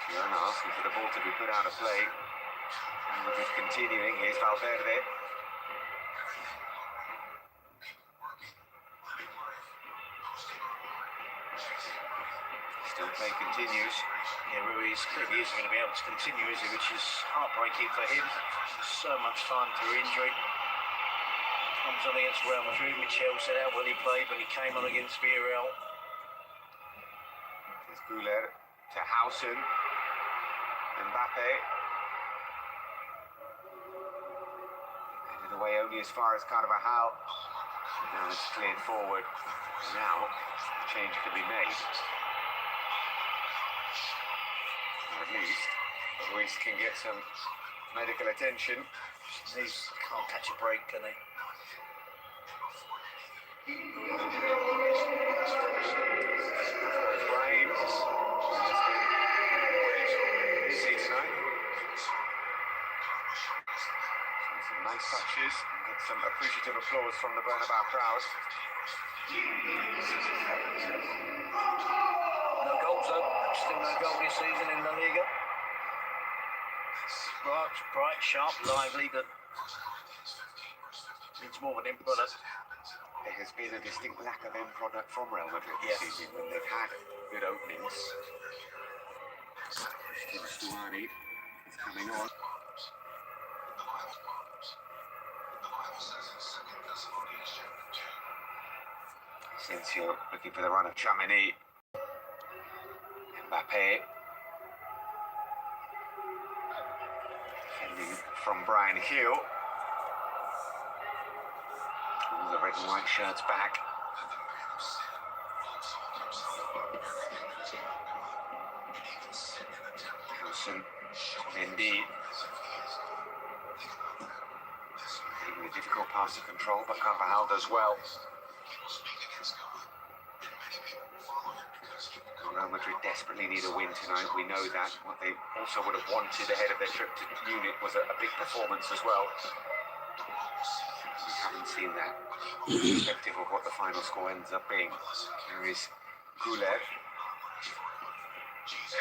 Girona asking for the ball to be put out of play. And we're just continuing. Here's Valverde. Still play continues. Yeah, Ruiz clearly isn't going to be able to continue, is he? Which is heartbreaking for him. So much time through injury. Comes on against Real Madrid. Michel said how well he played when he came on against Villarreal. There's Goulet to Hausen. Mbappe. Headed away only as far as Carvajal. Now it's cleared forward. Now a change can be made. Or at least Ruiz can get some medical attention. He can't catch a break, can he? Brahim has been busy tonight. Some nice touches and get some appreciative applause from the Bernabeu crowd. No goals though. Still no goal this season in La Liga. Bright, sharp, lively, but it's more of an end product. There has been a distinct lack of end product from Real Madrid this Yes. season when they've had good openings. Stuani is coming on. Asensio looking for the run of Tchouaméni. Mbappe. Defending from Brian Hill. All the red and white shirts back. Hausen, Mendy. Taking a difficult pass to control, but Carvajal does well. Real Madrid desperately need a win tonight, we know that. What they also would have wanted ahead of their trip to Munich was a big performance as well. We haven't seen that, irrespective of what the final score ends up being. Here is Goulet.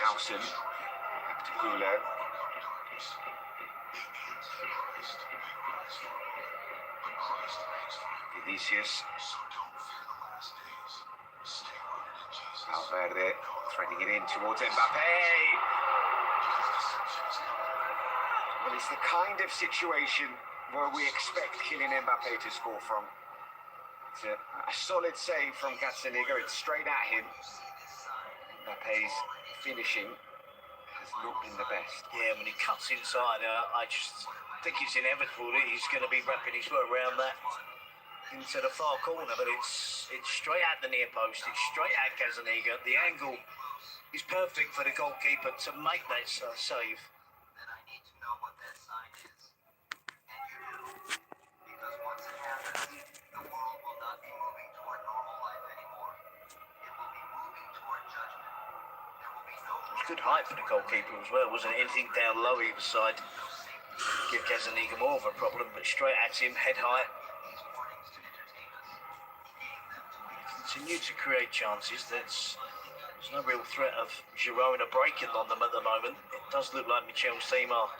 Hausen. Back to Goulet. Vinicius. Valverde threading it in towards Mbappe. Well, it's the kind of situation where we expect Kylian Mbappe to score from. It's a solid save from Gazzaniga. It's straight at him. Mbappe's finishing has not been the best. Yeah, when he cuts inside, I just think it's inevitable that he's going to be wrapping his foot around that into the far corner, but it's straight at the near post. It's straight at Gazzaniga. The angle is perfect for the goalkeeper to make that save. Then I need to know what that sign is. And you do. Because once it happens, the world will not be moving toward normal life anymore. It will be moving toward judgment. There will be no It was good height for the goalkeeper as well, wasn't it? Anything down low either side give Gazzaniga more of a problem, but straight at him, head high. Continue to create chances. There's no real threat of Girona breaking on them at the moment. It does look like Michel's team are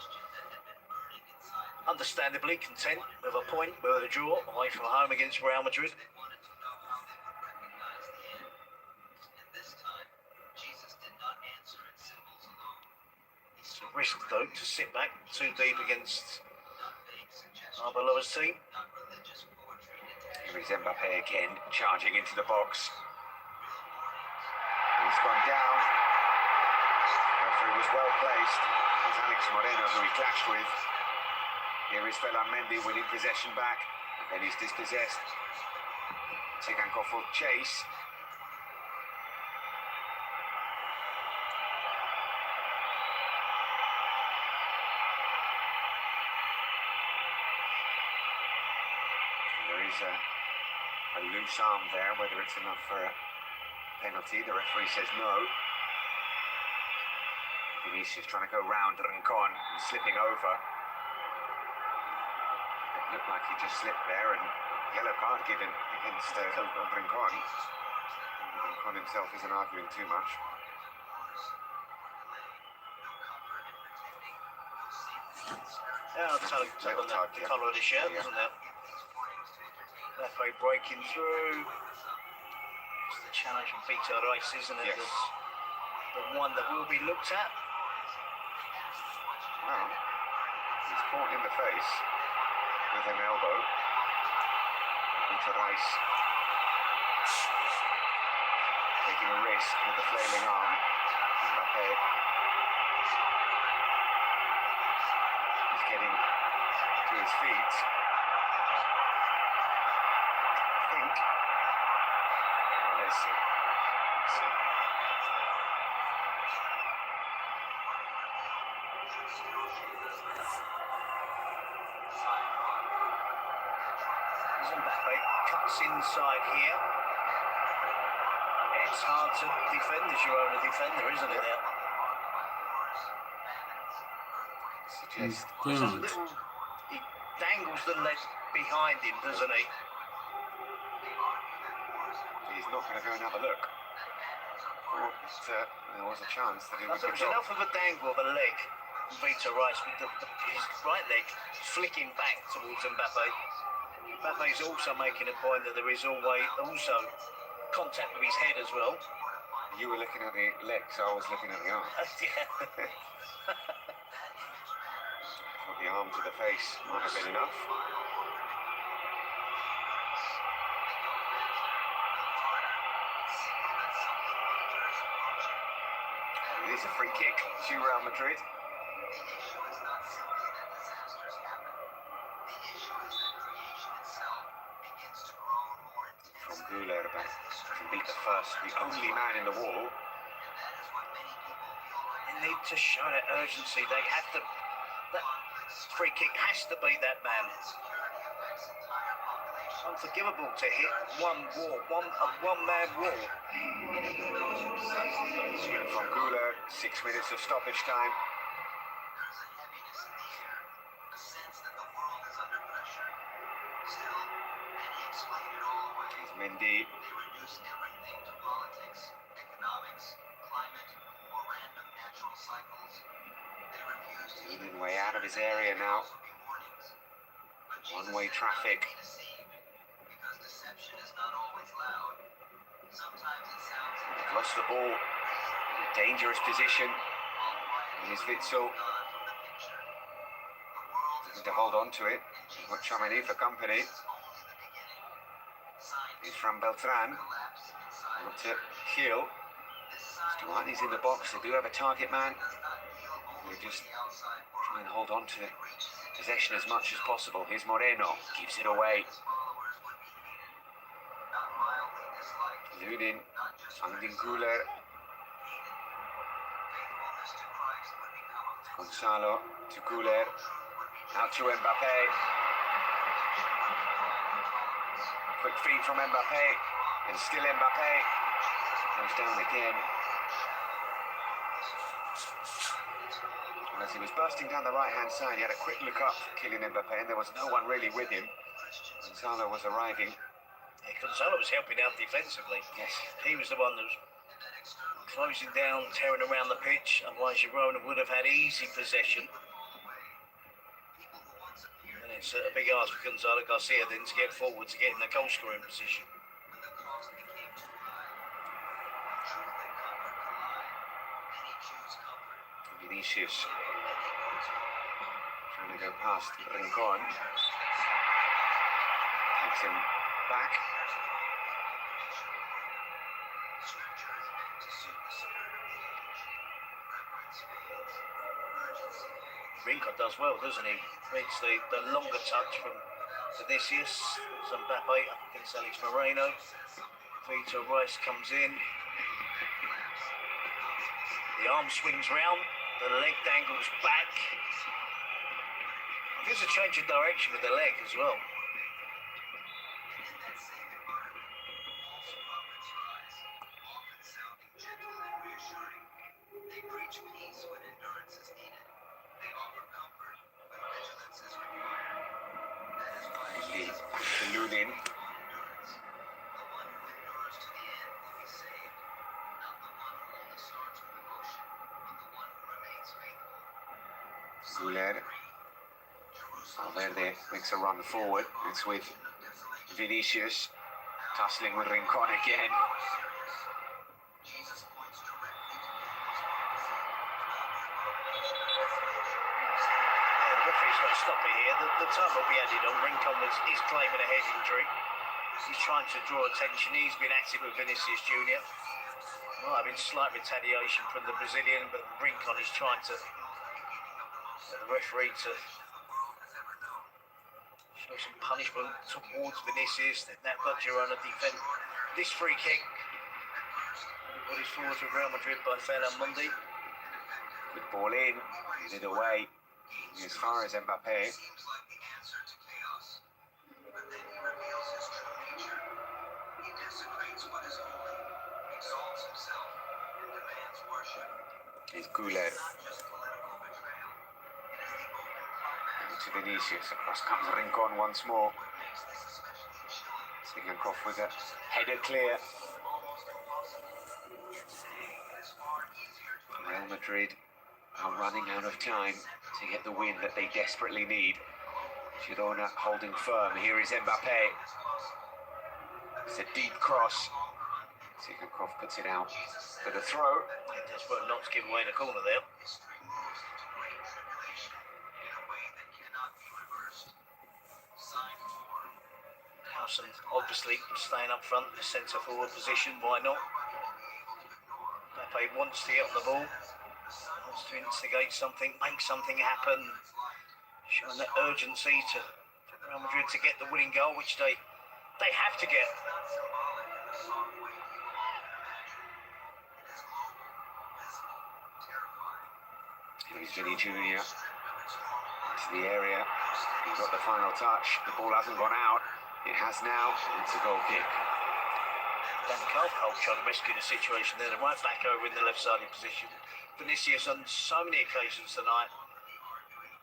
understandably content with a point, with a draw away from home against Real Madrid. wanted to know how they would recognize the end. And this time, Jesus did not answer in symbols alone. It's a risk, though, to sit back too deep against Arbeloa's team. Not religious poetry. Here is Mbappe again, charging into the box. He's gone down. The referee was well placed. It's Alex Moreno who he clashed with. Here is Mendy winning possession back. And then he's dispossessed. Tsigankov will chase. There is a loose arm there, whether it's enough for a penalty. The referee says no. Vinicius trying to go round Rincon and slipping over. It looked like he just slipped there, and yellow card given against Rincon. Rincon himself isn't arguing too much. Yeah, I'll tell it on the colour of the shirt, isn't it? Referee breaking through. It's the challenge from Vito Rice, isn't it? Yes. The one that will be looked at. Well, he's caught in the face with an elbow. Vito Rice taking a risk with the flailing arm. Mbappe is getting to his feet. I think. Well, let's see. Let's see. Mbappe cuts inside here. It's hard to defend the Girona defender, isn't it? He's There's a turned. little, he dangles the leg behind him, doesn't he? He's not going to go and have a look. There was a chance that he would There was go. enough of a dangle of a leg from Vito Rice with his right leg flicking back towards Mbappe. Mbappe's also making a point that there is always also contact with his head as well. You were looking at the legs, I was looking at the arm. Yeah. Thought the arm to the face might have been enough. It is a free kick to Real Madrid. From Guler back to beat the first, the only man in the wall. They need to show that urgency. They have to. That free kick has to beat that man. It's unforgivable to hit one man wall. From Guler, 6 minutes of stoppage time. Here's Mendy. Leading way out of his area now. One-way traffic. Lost the ball. In a dangerous position. And is Witzel looking to hold on to it. He's got Chamani for company. He's from Beltran. Not to Gil. Stuani's in the box. They do have a target man. They just try and hold on to possession as much as possible. Here's Moreno. Gives it away. Lunin. Finding Guler. Gonzalo to Guler. Out to Mbappe. Quick feed from Mbappe. And still Mbappe. Goes down again. As he was bursting down the right-hand side, he had a quick look up, Kylian Mbappe, and there was no one really with him. Gonzalo was arriving. Yeah, Gonzalo was helping out defensively. Yes. He was the one that was closing down, tearing around the pitch. Otherwise, Girona would have had easy possession. And it's a big ask for Gonzalo Garcia then to get forward to get in the goal scoring position. Vinicius trying to go past Rincon. Takes him back. Rincon does well, doesn't he? Makes the longer touch from Vinicius. Mbappe up against Alex Moreno. Vito Rice comes in. The arm swings round. The leg dangles back. There's a change of direction with the leg as well. Lunin. Guler. Valverde makes a run forward. It's with Vinicius tussling with Rincon again. The referee's got to stop it here. The time will be added on. Rincon is claiming a head injury. He's trying to draw attention. He's been at it with Vinicius Junior. Might have been slight retaliation from the Brazilian, but Rincon is trying to get the referee to show some punishment towards Vinicius. Now got Girona defend this free kick. Put his forward to Real Madrid by Fernand Mundi. Good ball in, headed away as far as Mbappe. It's Guler. To Vinicius, across comes Rincon once more. Sigankov with a header clear. Real Madrid are running out of time to get the win that they desperately need. Girona holding firm. Here is Mbappe. It's a deep cross. Sigankov puts it out for the throw. Desperate not to give away the corner there. Howson obviously staying up front in the centre forward position. Why not? Mbappe wants to get on the ball. Wants to instigate something, make something happen. Showing that urgency to Real Madrid to get the winning goal, which they have to get. Here's Vinny Junior into the area. He's got the final touch. The ball hasn't gone out. It has now. It's a goal kick. Dan Carvajal trying to rescue the situation there. They're right back over in the left-sided position. Vinicius on so many occasions tonight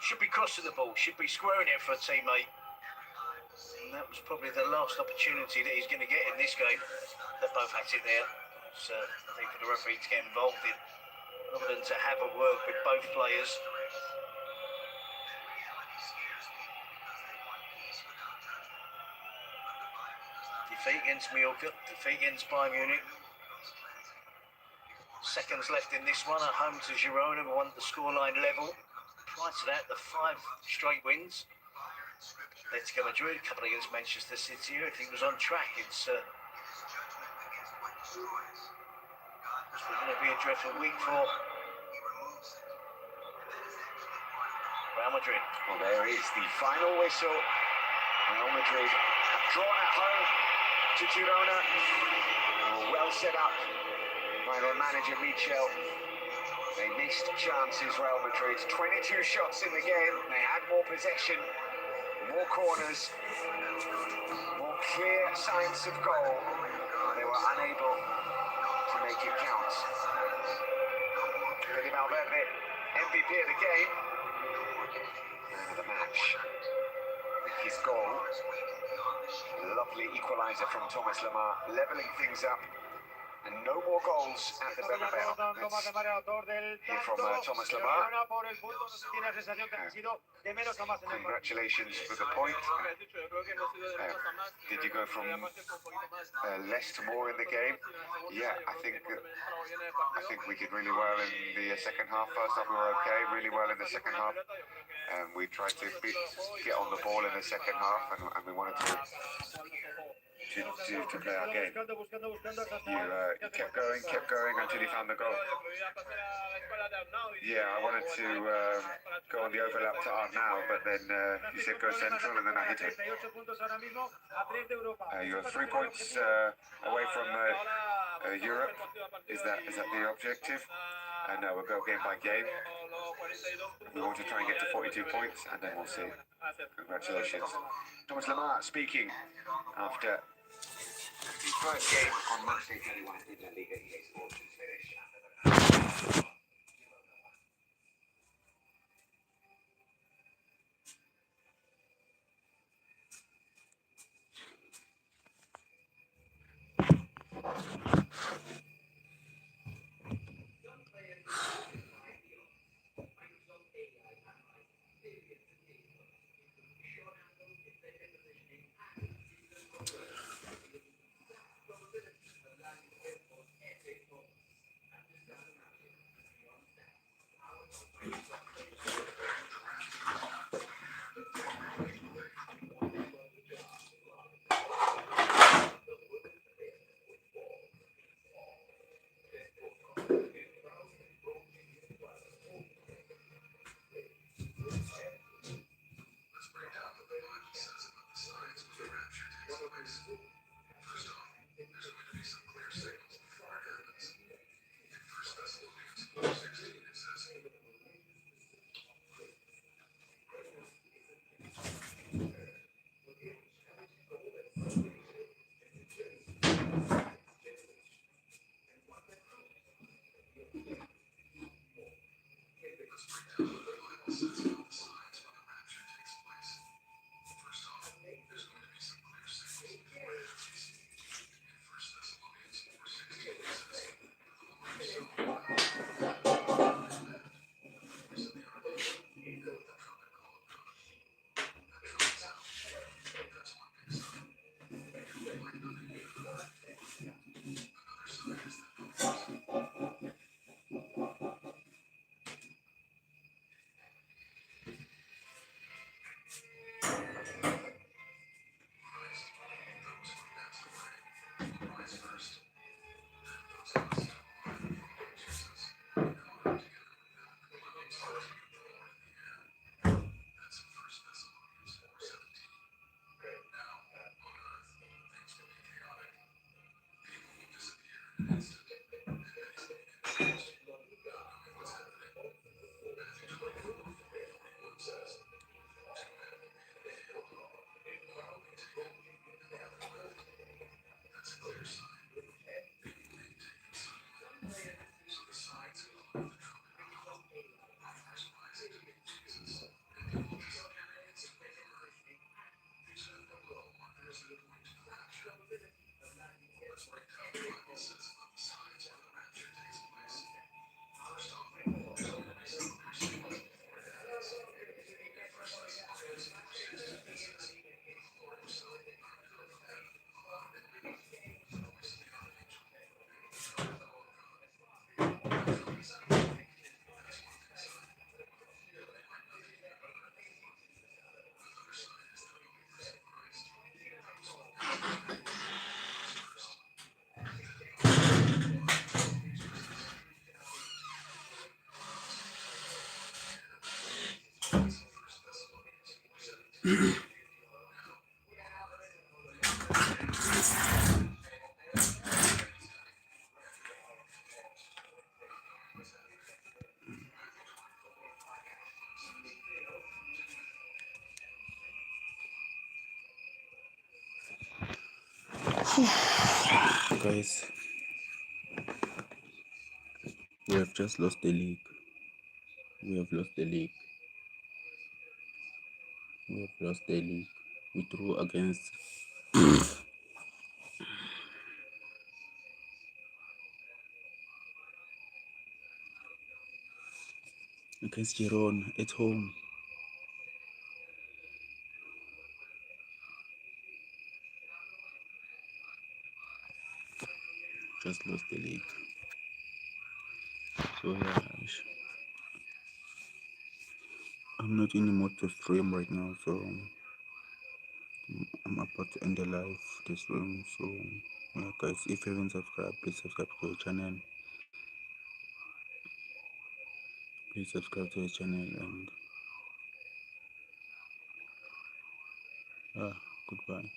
should be crossing the ball, should be squaring it for a teammate. And that was probably the last opportunity that he's going to get in this game. They both had it there. It's, I think for the referee to get involved in, rather than to have a word with both players. Defeat against Mallorca, defeat against Bayern Munich. Seconds left in this one at home to Girona, who won the scoreline level. Prior to that, the 5 straight wins. Atletico Madrid, a couple against Manchester City. Everything was on track. It's going to be a dreadful week for Real Madrid. Well, there is the final whistle. Real Madrid have drawn at home to Girona. Well set up by their manager Michel. They missed chances, Real Madrid. 22 shots in the game. They had more possession, more corners, more clear signs of goal. They were unable to make it count. Valverde, MVP of the game. Man of the match. With his goal. Lovely equaliser from Thomas Lemar, levelling things up. And no more goals at the Bernabeu. Let's hear from Thomas Lemar. Congratulations for the point. Did you go from less to more in the game? Yeah, I think we did really well in the second half. First half we were okay, really well in the second half. We tried to get on the ball in the second half, and we wanted to to play our game. You kept going until you found the goal. Yeah, I wanted to go on the overlap to Arnau, but then you said go central, and then I hit it. You're 3 points away from Europe. Is that the objective? And we'll go game by game. We want to try and get to 42 points, and then we'll see. Congratulations. Thomas Lemar speaking after his first game on Matchday 21 in La Liga EA Sports is finished. Guys, we have just lost the league. We have lost the league. We have lost the league. We drew against Girona at home. Just lost the league. So yeah, I'm not in the mood to stream right now, so I'm about to end the live this room. So yeah, guys, if you haven't subscribed, please subscribe to the channel. Please subscribe to the channel, and goodbye.